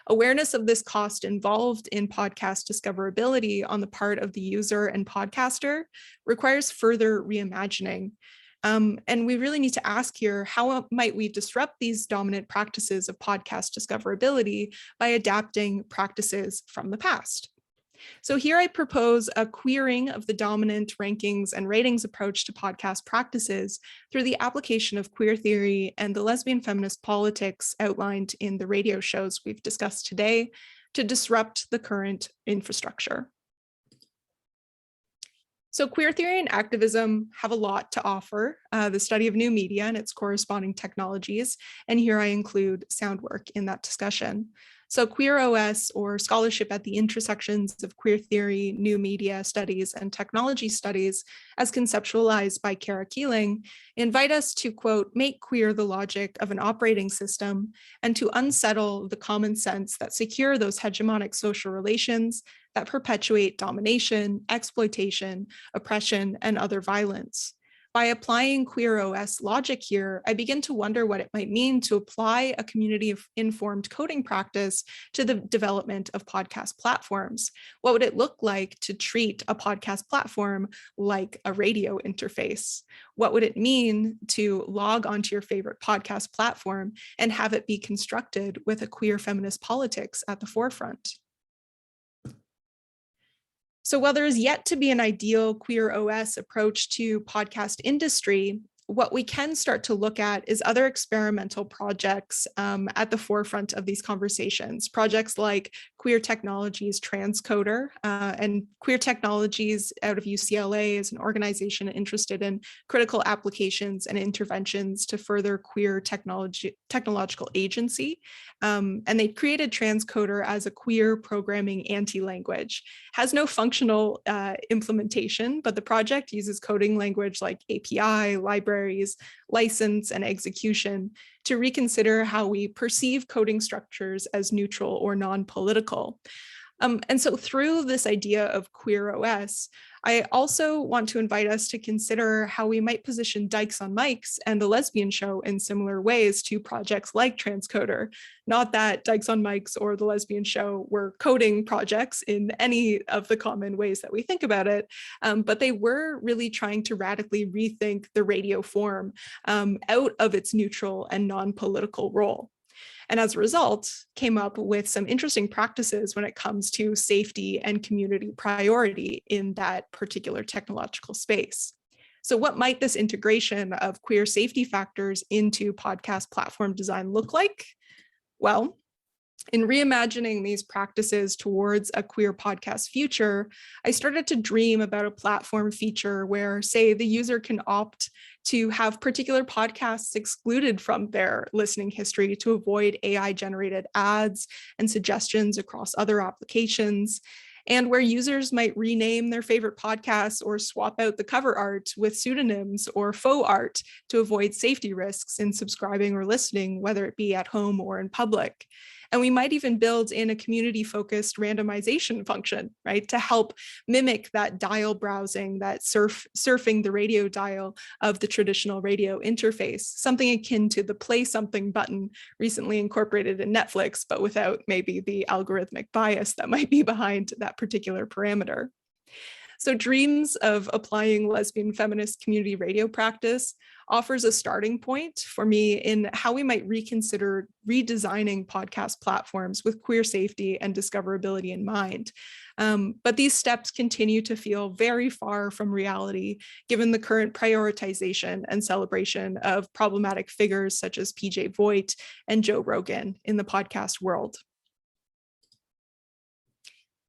Awareness of this cost involved in podcast discoverability on the part of the user and podcaster requires further reimagining. And we really need to ask here, how might we disrupt these dominant practices of podcast discoverability by adapting practices from the past? So here I propose a queering of the dominant rankings and ratings approach to podcast practices through the application of queer theory and the lesbian feminist politics outlined in the radio shows we've discussed today to disrupt the current infrastructure. So queer theory and activism have a lot to offer, the study of new media and its corresponding technologies, and here I include soundwork in that discussion. So Queer OS, or scholarship at the intersections of queer theory, new media studies, and technology studies, as conceptualized by Kara Keeling, invite us to, quote, make queer the logic of an operating system and to unsettle the common sense that secure those hegemonic social relations that perpetuate domination, exploitation, oppression, and other violence. By applying Queer OS logic here, I begin to wonder what it might mean to apply a community-informed coding practice to the development of podcast platforms. What would it look like to treat a podcast platform like a radio interface? What would it mean to log onto your favorite podcast platform and have it be constructed with a queer feminist politics at the forefront? So while there is yet to be an ideal Queer OS approach to podcast industry, what we can start to look at is other experimental projects at the forefront of these conversations. Projects like Queer Technologies Transcoder, and Queer Technologies out of UCLA is an organization interested in critical applications and interventions to further queer technological agency. And they created Transcoder as a queer programming anti-language. Has no functional implementation, but the project uses coding language like API, libraries, license, and execution to reconsider how we perceive coding structures as neutral or non-political. And so through this idea of queer OS, I also want to invite us to consider how we might position Dykes on Mykes and the Lesbian Show in similar ways to projects like Transcoder. Not that Dykes on Mykes or the Lesbian Show were coding projects in any of the common ways that we think about it, but they were really trying to radically rethink the radio form out of its neutral and non-political role. And as a result, came up with some interesting practices when it comes to safety and community priority in that particular technological space. So what might this integration of queer safety factors into podcast platform design look like? Well, in reimagining these practices towards a queer podcast future, I started to dream about a platform feature where, say, the user can opt to have particular podcasts excluded from their listening history to avoid AI-generated ads and suggestions across other applications, and where users might rename their favorite podcasts or swap out the cover art with pseudonyms or faux art to avoid safety risks in subscribing or listening, whether it be at home or in public. And we might even build in a community-focused randomization function, right, to help mimic that dial browsing, that surfing the radio dial of the traditional radio interface, something akin to the play something button recently incorporated in Netflix, but without maybe the algorithmic bias that might be behind that particular parameter. So dreams of applying lesbian feminist community radio practice offers a starting point for me in how we might reconsider redesigning podcast platforms with queer safety and discoverability in mind. But these steps continue to feel very far from reality, given the current prioritization and celebration of problematic figures such as PJ Voigt and Joe Rogan in the podcast world.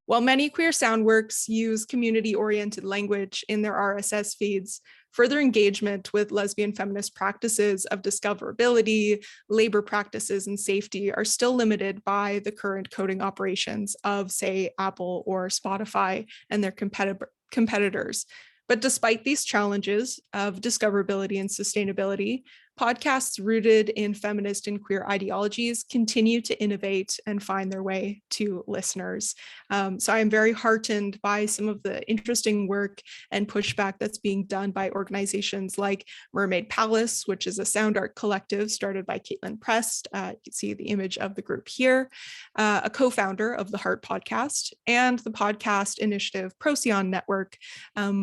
While many queer soundworks use community-oriented language in their RSS feeds, further engagement with lesbian feminist practices of discoverability, labor practices, and safety are still limited by the current coding operations of, say, Apple or Spotify and their competitors. But despite these challenges of discoverability and sustainability, podcasts rooted in feminist and queer ideologies continue to innovate and find their way to listeners. So I am very heartened by some of the interesting work and pushback that's being done by organizations like Mermaid Palace, which is a sound art collective started by Caitlin Prest. You can see the image of the group here, a co-founder of the Heart podcast, and the podcast initiative Procyon Network,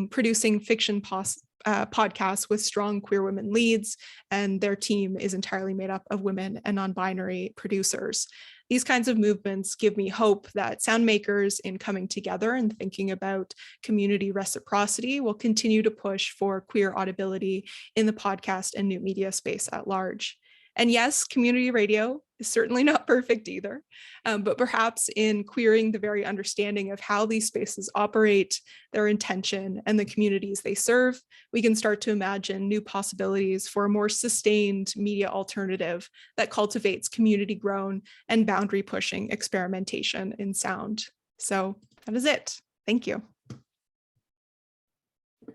producing fiction podcasts with strong queer women leads, and their team is entirely made up of women and non-binary producers. These kinds of movements give me hope that sound makers, in coming together and thinking about community reciprocity, will continue to push for queer audibility in the podcast and new media space at large. And yes, community radio is certainly not perfect either, but perhaps in queering the very understanding of how these spaces operate, their intention, and the communities they serve, we can start to imagine new possibilities for a more sustained media alternative that cultivates community-grown and boundary-pushing experimentation in sound. So that is it. Thank you.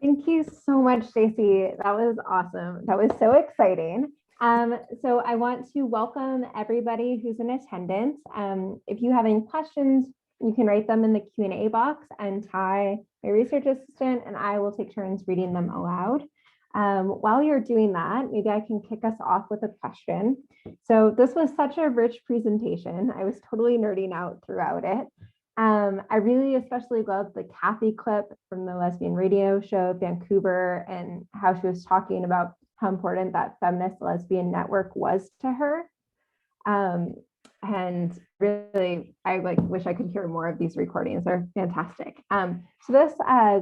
Thank you so much, Stacey. That was awesome. That was so exciting. So I want to welcome everybody who's in attendance. If you have any questions, you can write them in the Q&A box, and Ty, my research assistant, and I will take turns reading them aloud. While you're doing that, maybe I can kick us off with a question. So this was such a rich presentation. I was totally nerding out throughout it. I really especially loved the Kathy clip from the Lesbian Radio Show Vancouver, and how she was talking about how important that feminist lesbian network was to her. And really, I wish I could hear more of these recordings. They're fantastic. So this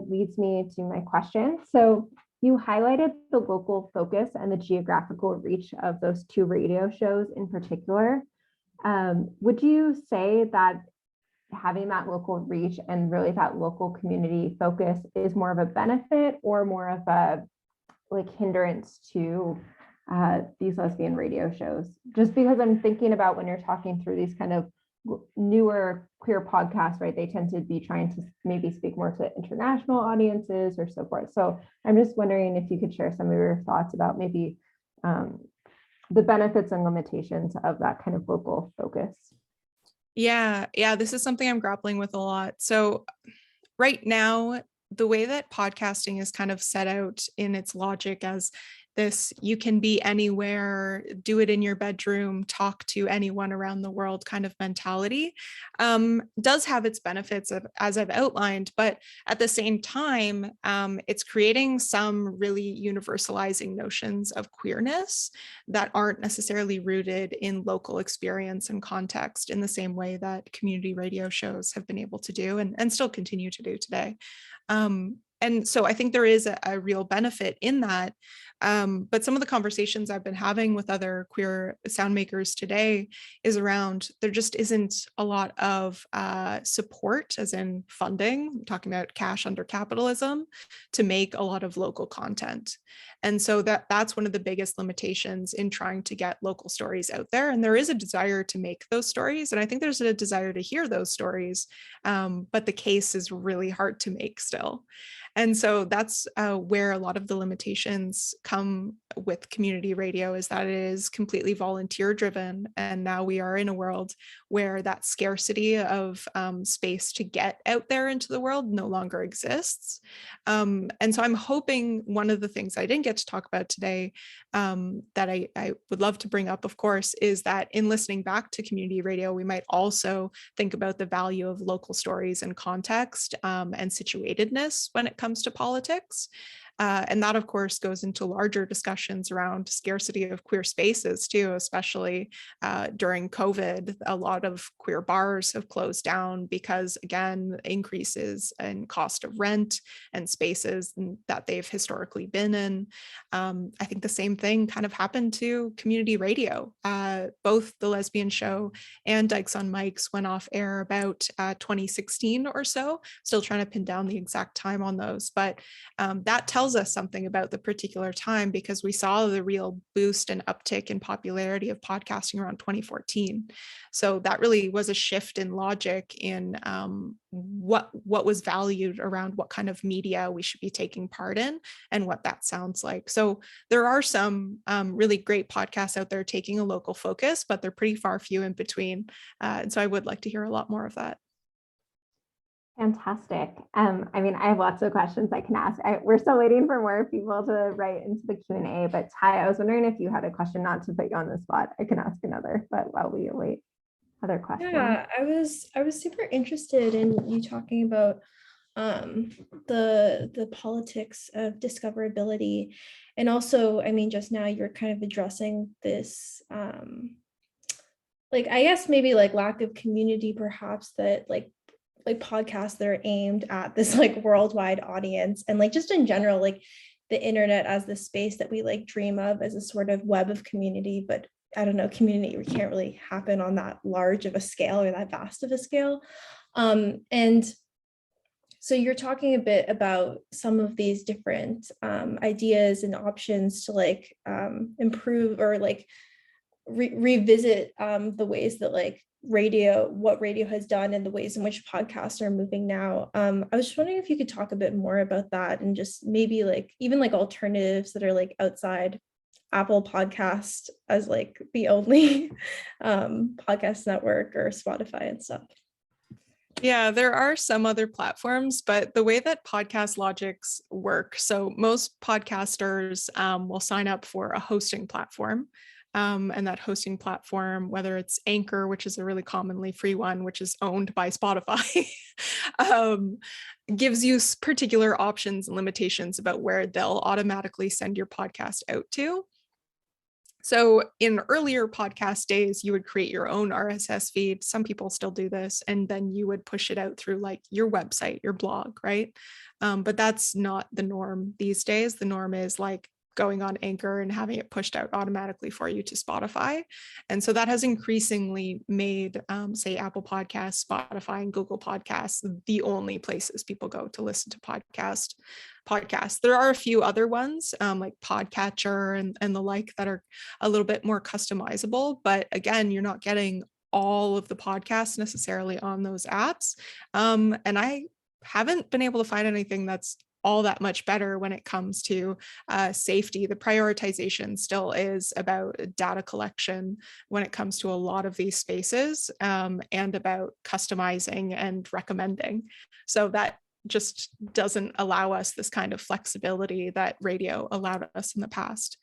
leads me to my question. So you highlighted the local focus and the geographical reach of those two radio shows in particular. Would you say that having that local reach and really that local community focus is more of a benefit or more of a hindrance to these lesbian radio shows? Just because I'm thinking about when you're talking through these kind of newer queer podcasts, right? They tend to be trying to maybe speak more to international audiences or so forth. So I'm just wondering if you could share some of your thoughts about maybe the benefits and limitations of that kind of local focus. Yeah, this is something I'm grappling with a lot. So right now, the way that podcasting is kind of set out in its logic as this, you can be anywhere, do it in your bedroom, talk to anyone around the world kind of mentality, does have its benefits, as I've outlined, but at the same time, it's creating some really universalizing notions of queerness that aren't necessarily rooted in local experience and context in the same way that community radio shows have been able to do and still continue to do today. And so I think there is a real benefit in that. But some of the conversations I've been having with other queer sound makers today is around, there just isn't a lot of support, as in funding, I'm talking about cash under capitalism, to make a lot of local content. And so that's one of the biggest limitations in trying to get local stories out there. And there is a desire to make those stories. And I think there's a desire to hear those stories, but the case is really hard to make still. And so that's where a lot of the limitations come with community radio, is that it is completely volunteer driven. And now we are in a world where that scarcity of space to get out there into the world no longer exists. And so I'm hoping one of the things I didn't get to talk about today that I would love to bring up, of course, is that in listening back to community radio, we might also think about the value of local stories and context and situatedness when it comes to politics. And that, of course, goes into larger discussions around scarcity of queer spaces too, especially during COVID. A lot of queer bars have closed down because, again, increases in cost of rent and spaces that they've historically been in. I think the same thing kind of happened to community radio. Both the Lesbian Show and Dykes on Mykes went off air about 2016 or so. Still trying to pin down the exact time on those, but that tells us something about the particular time, because we saw the real boost and uptick in popularity of podcasting around 2014. So that really was a shift in logic in what was valued around what kind of media we should be taking part in and what that sounds like. So there are some really great podcasts out there taking a local focus, but they're pretty far few in between. And so I would like to hear a lot more of that. Fantastic. I mean, I have lots of questions I can ask. We're still waiting for more people to write into the Q&A, but Ty, I was wondering if you had a question, not to put you on the spot. I can ask another, but while we await other questions. Yeah, I was super interested in you talking about the politics of discoverability. And also, I mean, just now you're kind of addressing this, like, I guess maybe like lack of community, perhaps, that like podcasts that are aimed at this like worldwide audience, and like just in general, like the internet as the space that we like dream of as a sort of web of community. But I don't know, community can't really happen on that large of a scale or that vast of a scale. And so you're talking a bit about some of these different ideas and options to like improve or like revisit the ways that like what radio has done and the ways in which podcasts are moving now. I was just wondering if you could talk a bit more about that, and just maybe like even like alternatives that are like outside Apple Podcast as like the only podcast network, or Spotify and stuff. Yeah, there are some other platforms, but the way that podcast logics work, so most podcasters will sign up for a hosting platform. And that hosting platform, whether it's Anchor, which is a really commonly free one, which is owned by Spotify, gives you particular options and limitations about where they'll automatically send your podcast out to. So in earlier podcast days, you would create your own RSS feed. Some people still do this, and then you would push it out through like your website, your blog, right? But that's not the norm these days. The norm is like going on Anchor and having it pushed out automatically for you to Spotify. And so that has increasingly made, say, Apple Podcasts, Spotify, and Google Podcasts the only places people go to listen to podcasts. There are a few other ones like Podcatcher and the like that are a little bit more customizable. But again, you're not getting all of the podcasts necessarily on those apps. And I haven't been able to find anything that's all that much better when it comes to safety. The prioritization still is about data collection when it comes to a lot of these spaces, and about customizing and recommending. So that just doesn't allow us this kind of flexibility that radio allowed us in the past.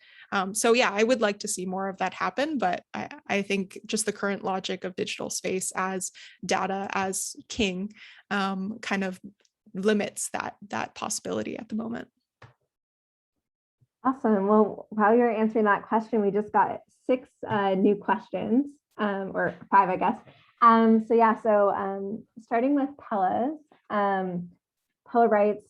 So yeah, I would like to see more of that happen, but I think just the current logic of digital space as data as king kind of limits that possibility at the moment. Awesome. Well, while you're answering that question, we just got 6 new questions, or 5, I guess. So starting with Pella's, Pella writes,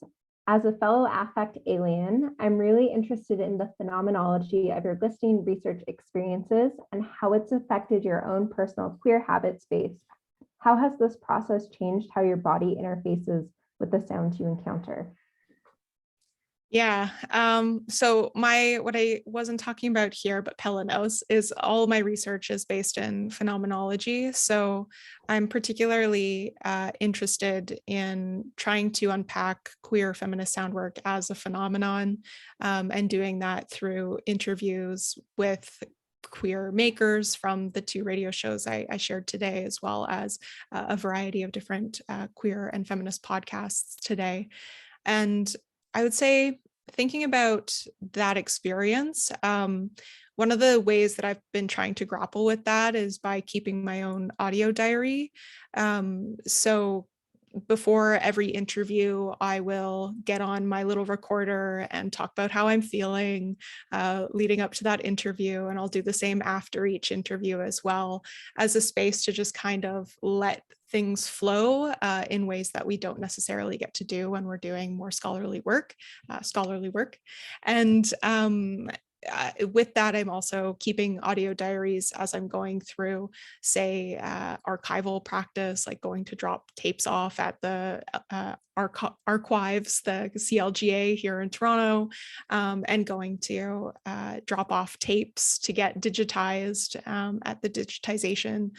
as a fellow affect alien, I'm really interested in the phenomenology of your listening research experiences and how it's affected your own personal queer habit space. How has this process changed how your body interfaces with the sounds you encounter? Yeah, so what I wasn't talking about here, but Pella knows, is all my research is based in phenomenology. So I'm particularly interested in trying to unpack queer feminist sound work as a phenomenon, and doing that through interviews with queer makers from the 2 radio shows I shared today, as well as a variety of different queer and feminist podcasts today. And I would say, thinking about that experience, one of the ways that I've been trying to grapple with that is by keeping my own audio diary. So before every interview, I will get on my little recorder and talk about how I'm feeling leading up to that interview. And I'll do the same after each interview as well, as a space to just kind of let things flow in ways that we don't necessarily get to do when we're doing more scholarly work. And with that, I'm also keeping audio diaries as I'm going through, say, archival practice, like going to drop tapes off at the archives, the CLGA here in Toronto, and going to drop off tapes to get digitized at the digitization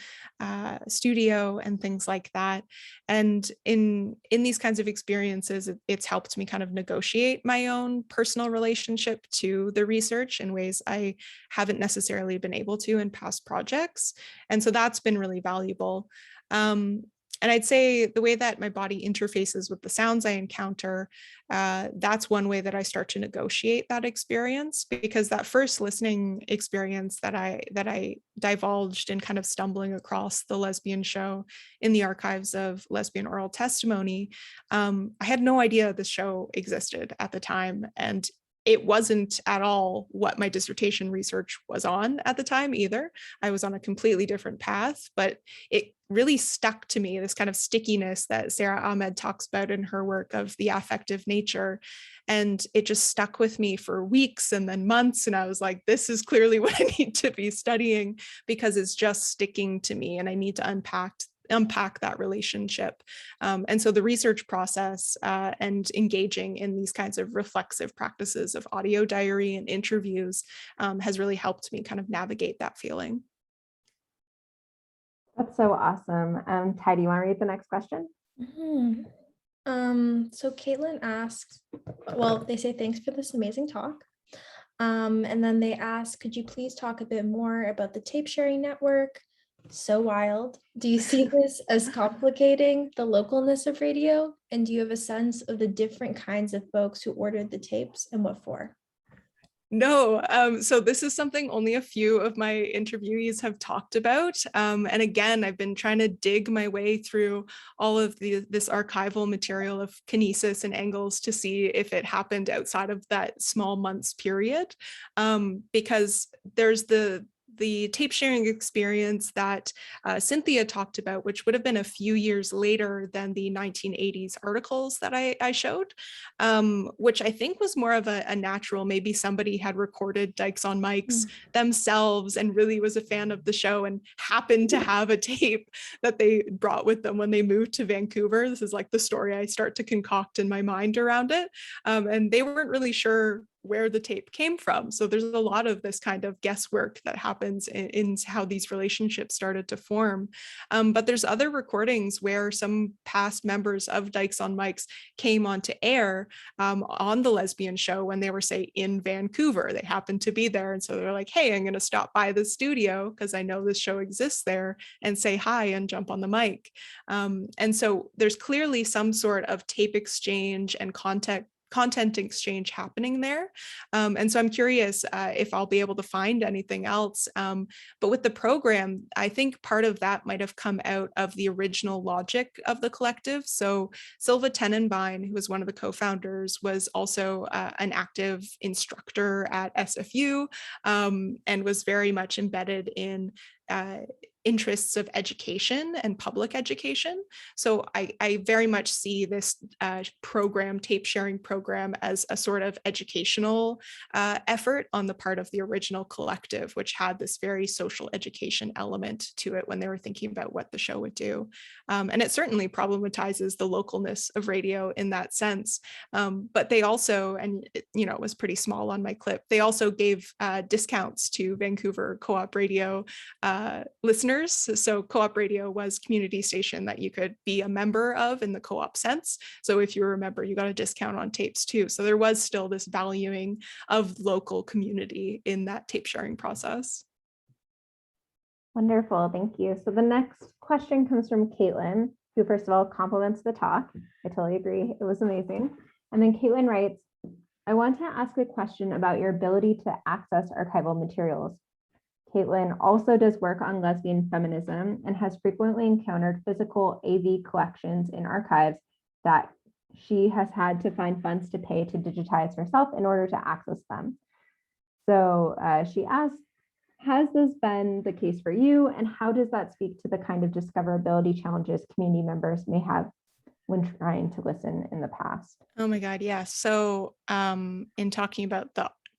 studio and things like that. And in these kinds of experiences, it's helped me kind of negotiate my own personal relationship to the research in ways I haven't necessarily been able to in past projects. And so that's been really valuable. And I'd say the way that my body interfaces with the sounds I encounter, that's one way that I start to negotiate that experience, because that first listening experience that I divulged in kind of stumbling across the Lesbian Show in the archives of lesbian oral testimony, I had no idea this show existed at the time. And it wasn't at all what my dissertation research was on at the time either. I was on a completely different path, but it really stuck to me, this kind of stickiness that Sarah Ahmed talks about in her work of the affective nature. And it just stuck with me for weeks and then months. And I was like, this is clearly what I need to be studying, because it's just sticking to me and I need to unpack that relationship. And so the research process and engaging in these kinds of reflexive practices of audio diary and interviews has really helped me kind of navigate that feeling. That's so awesome. Ty, do you want to read the next question? So Caitlin asks, well, they say thanks for this amazing talk. And then they ask, could you please talk a bit more about the tape sharing network? So wild. Do you see this as complicating the localness of radio? And do you have a sense of the different kinds of folks who ordered the tapes and what for? No, so this is something only a few of my interviewees have talked about. And again, I've been trying to dig my way through all of this archival material of kinesis and angles to see if it happened outside of that small months period, because there's the tape sharing experience that Cynthia talked about, which would have been a few years later than the 1980s articles that I showed, which I think was more of a natural, maybe somebody had recorded Dykes on Mykes themselves and really was a fan of the show and happened to have a tape that they brought with them when they moved to Vancouver. This is like the story I start to concoct in my mind around it. And they weren't really sure where the tape came from. So there's a lot of this kind of guesswork that happens in how these relationships started to form. But there's other recordings where some past members of Dykes on Mykes came onto air on the Lesbian Show when they were, say, in Vancouver. They happened to be there. And so they're like, hey, I'm going to stop by the studio because I know this show exists there and say hi and jump on the mic. And so there's clearly some sort of tape exchange and content exchange happening there. And so I'm curious if I'll be able to find anything else. But with the program, I think part of that might have come out of the original logic of the collective. So Silva Tenenbein, who was one of the co-founders, was also an active instructor at SFU and was very much embedded in interests of education and public education. So I very much see this program, tape sharing program, as a sort of educational effort on the part of the original collective, which had this very social education element to it when they were thinking about what the show would do. And it certainly problematizes the localness of radio in that sense. But they also, and it was pretty small on my clip, they also gave discounts to Vancouver Co-op Radio listeners. So Co-op Radio was a community station that you could be a member of in the co-op sense. So if you were a member, you got a discount on tapes too. So there was still this valuing of local community in that tape sharing process. Wonderful, thank you. So the next question comes from Caitlin, who first of all compliments the talk. I totally agree, it was amazing. And then Caitlin writes, I want to ask a question about your ability to access archival materials. Caitlin also does work on lesbian feminism and has frequently encountered physical AV collections in archives that she has had to find funds to pay to digitize herself in order to access them. So she asks, has this been the case for you, and how does that speak to the kind of discoverability challenges community members may have when trying to listen in the past? Oh my God, yeah. So in talking about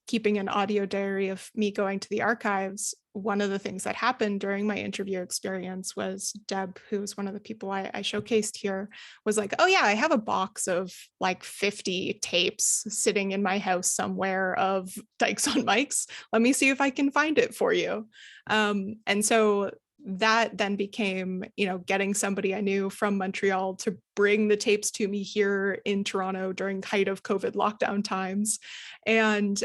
keeping an audio diary of me going to the archives, one of the things that happened during my interview experience was Deb, who was one of the people I showcased here, was like, oh yeah, I have a box of like 50 tapes sitting in my house somewhere of Dykes on Mykes. Let me see if I can find it for you. And so that then became, getting somebody I knew from Montreal to bring the tapes to me here in Toronto during height of COVID lockdown times, and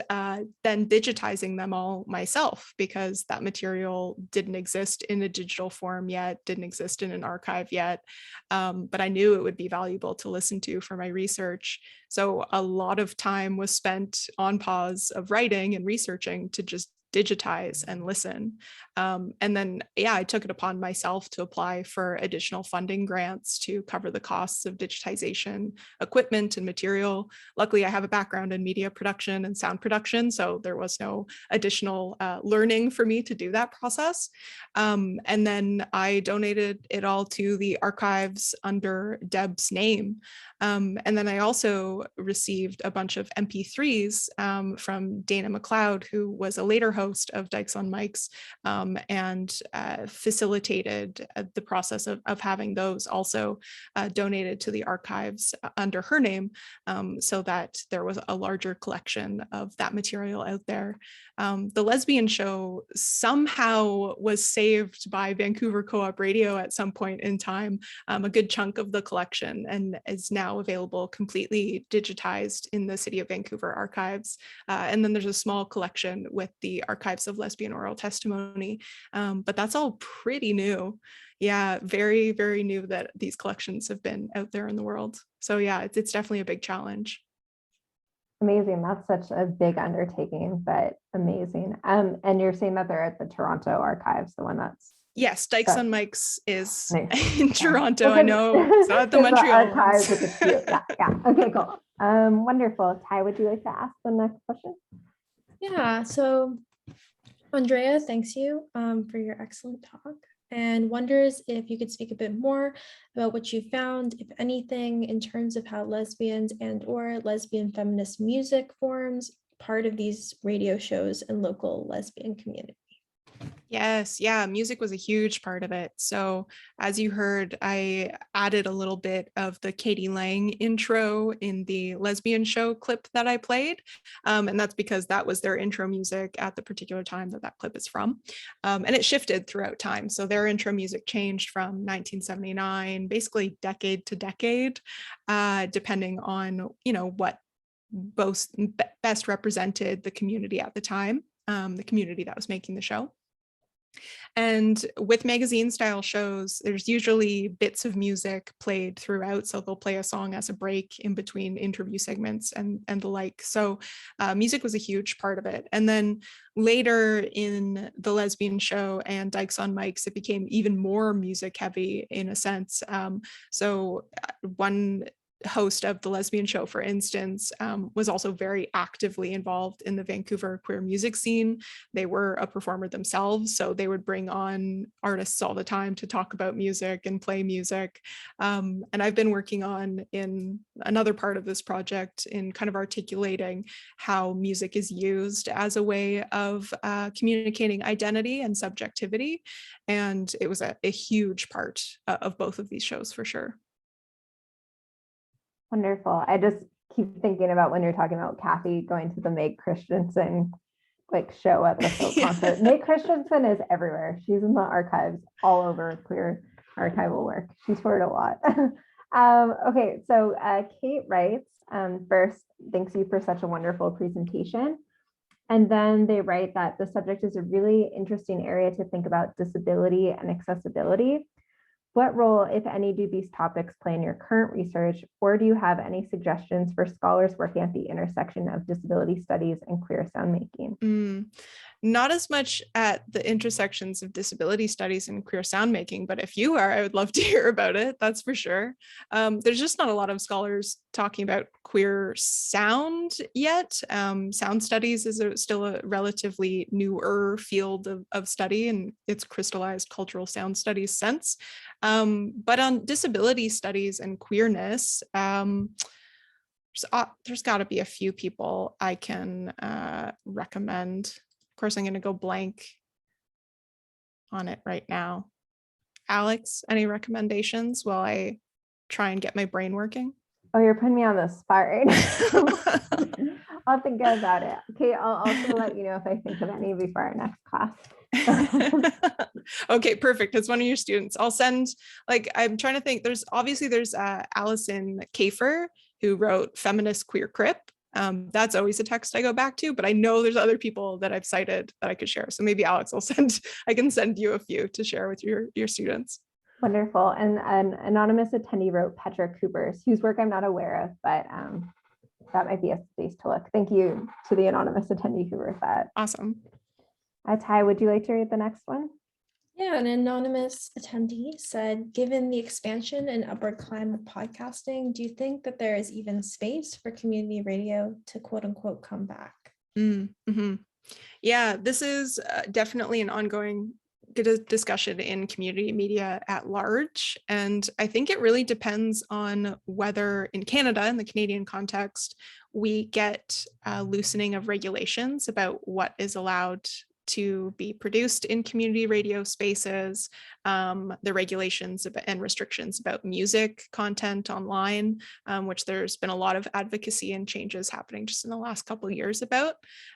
then digitizing them all myself, because that material didn't exist in a digital form yet, didn't exist in an archive yet, but I knew it would be valuable to listen to for my research. So a lot of time was spent on pause of writing and researching to just digitize and listen. And then, I took it upon myself to apply for additional funding grants to cover the costs of digitization, equipment and material. Luckily, I have a background in media production and sound production, so there was no additional learning for me to do that process. And then I donated it all to the archives under Deb's name. And then I also received a bunch of MP3s from Dana McLeod, who was a later host of Dykes on Mykes, and facilitated the process of having those also donated to the archives under her name, so that there was a larger collection of that material out there. The Lesbian Show somehow was saved by Vancouver Co-op Radio at some point in time, a good chunk of the collection, and is now available completely digitized in the City of Vancouver archives. And then there's a small collection with the Archives of Lesbian Oral Testimony, but that's all pretty new. Yeah, very, very new that these collections have been out there in the world. So yeah, it's definitely a big challenge. Amazing. That's such a big undertaking, but amazing. And you're saying that they're at the Toronto archives, the one that's... Yes, Dykes on Mykes is nice. in Toronto. I know. It's not the Montreal archives with the cute. Yeah. Okay, cool. Wonderful. Ty, would you like to ask the next question? Yeah. So, Andrea, thanks you for your excellent talk, and wonders if you could speak a bit more about what you found, if anything, in terms of how lesbians and/or lesbian feminist music forms part of these radio shows and local lesbian community. Yes, yeah, music was a huge part of it. So as you heard, I added a little bit of the Katie Lang intro in the Lesbian Show clip that I played. And that's because that was their intro music at the particular time that that clip is from. And it shifted throughout time. So their intro music changed from 1979, basically decade to decade, depending on, what best represented the community at the time, the community that was making the show. And with magazine style shows, there's usually bits of music played throughout. So they'll play a song as a break in between interview segments and the like. So music was a huge part of it. And then later in the Lesbian Show and Dykes on Mykes, it became even more music heavy in a sense. So one host of the Lesbian Show, for instance, was also very actively involved in the Vancouver queer music scene. They were a performer themselves, so they would bring on artists all the time to talk about music and play music. And I've been working on in another part of this project in kind of articulating how music is used as a way of communicating identity and subjectivity. And it was a huge part of both of these shows for sure. Wonderful. I just keep thinking about when you're talking about Kathy going to the Meg Christensen show at the Phil concert. Meg Christensen is everywhere. She's in the archives all over queer archival work. She's heard a lot. Okay, so Cait writes, first, thanks you for such a wonderful presentation. And then they write that the subject is a really interesting area to think about disability and accessibility. What role, if any, do these topics play in your current research, or do you have any suggestions for scholars working at the intersection of disability studies and queer soundmaking? Not as much at the intersections of disability studies and queer soundmaking, but if you are, I would love to hear about it, that's for sure. There's just not a lot of scholars talking about queer sound yet. Sound studies is still a relatively newer field of study, and it's crystallized cultural sound studies since. But on disability studies and queerness, there's got to be a few people I can recommend. Of course, I'm going to go blank on it right now. Alex, any recommendations while I try and get my brain working? Oh, you're putting me on the spot right now. I'll think about it. Okay, I'll also let you know if I think of any before our next class. Okay, perfect. It's one of your students. I'll send, I'm trying to think, there's Allison Kafer, who wrote Feminist Queer Crip. That's always a text I go back to, but I know there's other people that I've cited that I could share. So maybe Alex I can send you a few to share with your students. Wonderful. And an anonymous attendee wrote Petra Coopers, whose work I'm not aware of, but that might be a space to look. Thank you to the anonymous attendee who wrote that. Awesome. Ty, would you like to read the next one? Yeah, an anonymous attendee said, given the expansion and upward climb of podcasting, do you think that there is even space for community radio to quote unquote come back? Mm-hmm. Yeah, this is definitely an ongoing discussion in community media at large. And I think it really depends on whether in Canada, in the Canadian context, we get a loosening of regulations about what is allowed to be produced in community radio spaces, the regulations and restrictions about music content online, which there's been a lot of advocacy and changes happening just in the last couple of years about.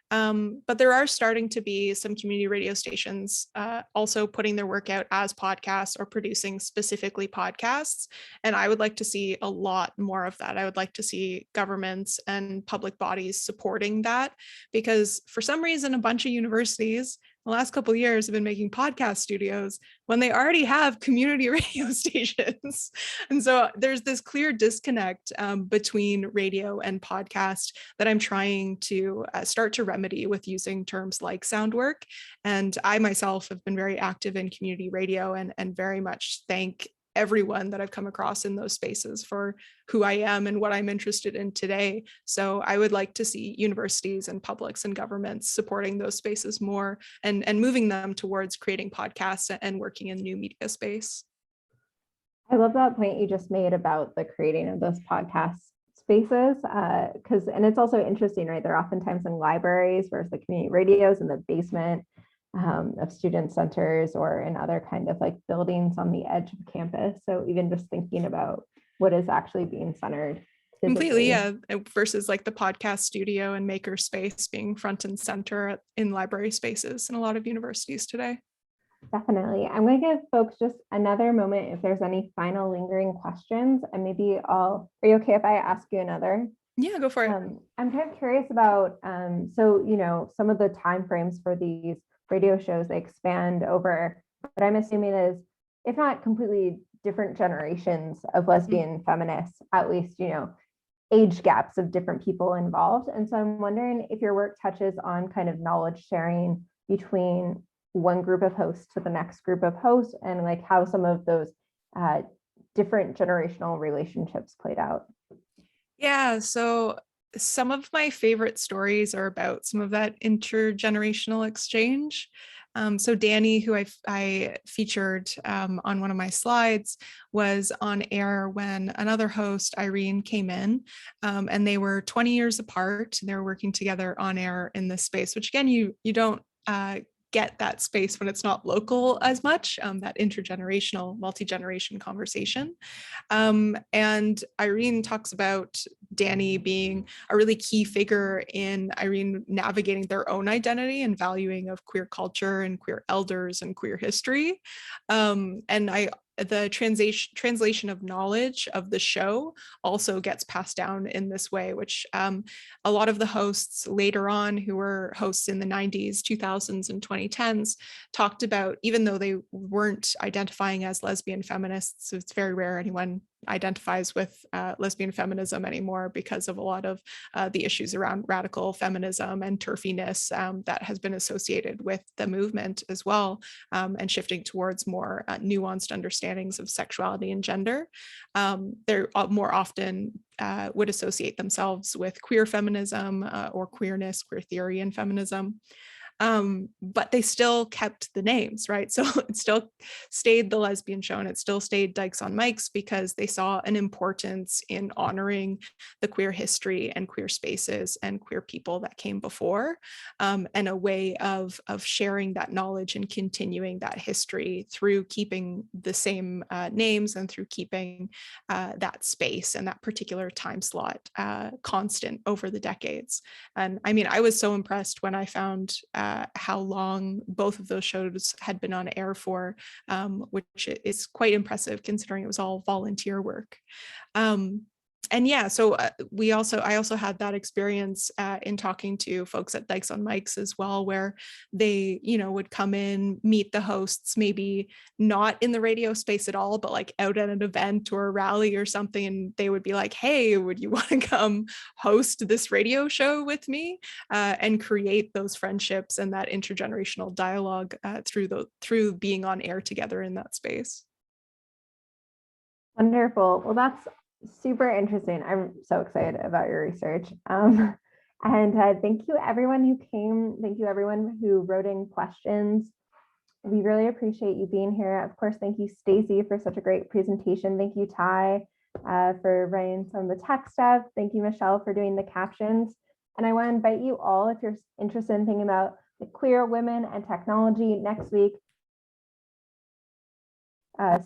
But there are starting to be some community radio stations also putting their work out as podcasts or producing specifically podcasts. And I would like to see a lot more of that. I would like to see governments and public bodies supporting that, because for some reason, a bunch of universities the last couple of years have been making podcast studios when they already have community radio stations. And so there's this clear disconnect between radio and podcast that I'm trying to start to remedy with using terms like sound work. And I myself have been very active in community radio and very much thank everyone that I've come across in those spaces for who I am and what I'm interested in today. So I would like to see universities and publics and governments supporting those spaces more and moving them towards creating podcasts and working in new media space. I love that point you just made about the creating of those podcast spaces, and it's also interesting, right? They're oftentimes in libraries, whereas the community radios in the basement. of student centers or in other kind of like buildings on the edge of campus. So even just thinking about what is actually being centered. Completely, yeah. Versus like the podcast studio and maker space being front and center in library spaces in a lot of universities today. Definitely. I'm going to give folks just another moment if there's any final lingering questions, and maybe are you okay if I ask you another? Yeah, go for it. I'm kind of curious about, so, you know, some of the timeframes for these radio shows, they expand over, what I'm assuming is, if not completely different generations of lesbian feminists, at least, you know, age gaps of different people involved. And so I'm wondering if your work touches on kind of knowledge sharing between one group of hosts to the next group of hosts, and like how some of those different generational relationships played out. Yeah, so some of my favorite stories are about some of that intergenerational exchange. So Danny, who I featured on one of my slides, was on air when another host, Irene, came in, and they were 20 years apart. They were working together on air in this space, which again, you don't get that space when it's not local as much, that intergenerational, multi-generation conversation. And Irene talks about Danny being a really key figure in Irene navigating their own identity and valuing of queer culture and queer elders and queer history. The translation of knowledge of the show also gets passed down in this way, which a lot of the hosts later on who were hosts in the 90s, 2000s, and 2010s talked about, even though they weren't identifying as lesbian feminists, so it's very rare anyone identifies with lesbian feminism anymore because of a lot of the issues around radical feminism and turfiness that has been associated with the movement as well, and shifting towards more nuanced understandings of sexuality and gender. They're more often would associate themselves with queer feminism or queerness, queer theory, and feminism. But they still kept the names, right? So it still stayed the Lesbian Show and it still stayed Dykes on Mykes because they saw an importance in honoring the queer history and queer spaces and queer people that came before, and a way of sharing that knowledge and continuing that history through keeping the same names and through keeping that space and that particular time slot constant over the decades. And I mean, I was so impressed when I found how long both of those shows had been on air for, which is quite impressive considering it was all volunteer work. And yeah, so I also had that experience in talking to folks at Dykes on Mykes as well, where they, you know, would come in, meet the hosts, maybe not in the radio space at all, but like out at an event or a rally or something, and they would be like, "Hey, would you want to come host this radio show with me?" And create those friendships and that intergenerational dialogue through being on air together in that space. Wonderful. Well, that's super interesting. I'm so excited about your research. And thank you everyone who came. Thank you everyone who wrote in questions. We really appreciate you being here. Of course, thank you, Stacey, for such a great presentation. Thank you, Ty, for writing some of the tech stuff. Thank you, Michelle, for doing the captions. And I want to invite you all, if you're interested in thinking about the queer women and technology, next week,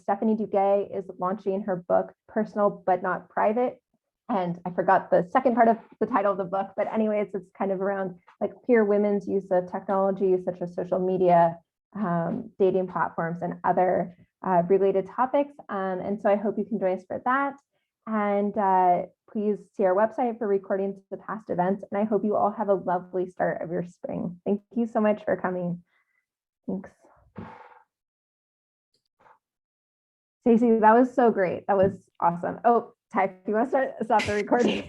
Stephanie Duguay is launching her book, Personal But Not Private. And I forgot the second part of the title of the book, but anyways, it's kind of around like queer women's use of technology, such as social media, dating platforms, and other related topics. And so I hope you can join us for that. And please see our website for recordings of past events. And I hope you all have a lovely start of your spring. Thank you so much for coming. Thanks. Stacey, that was so great. That was awesome. Oh, Ty, if you want to stop the recording.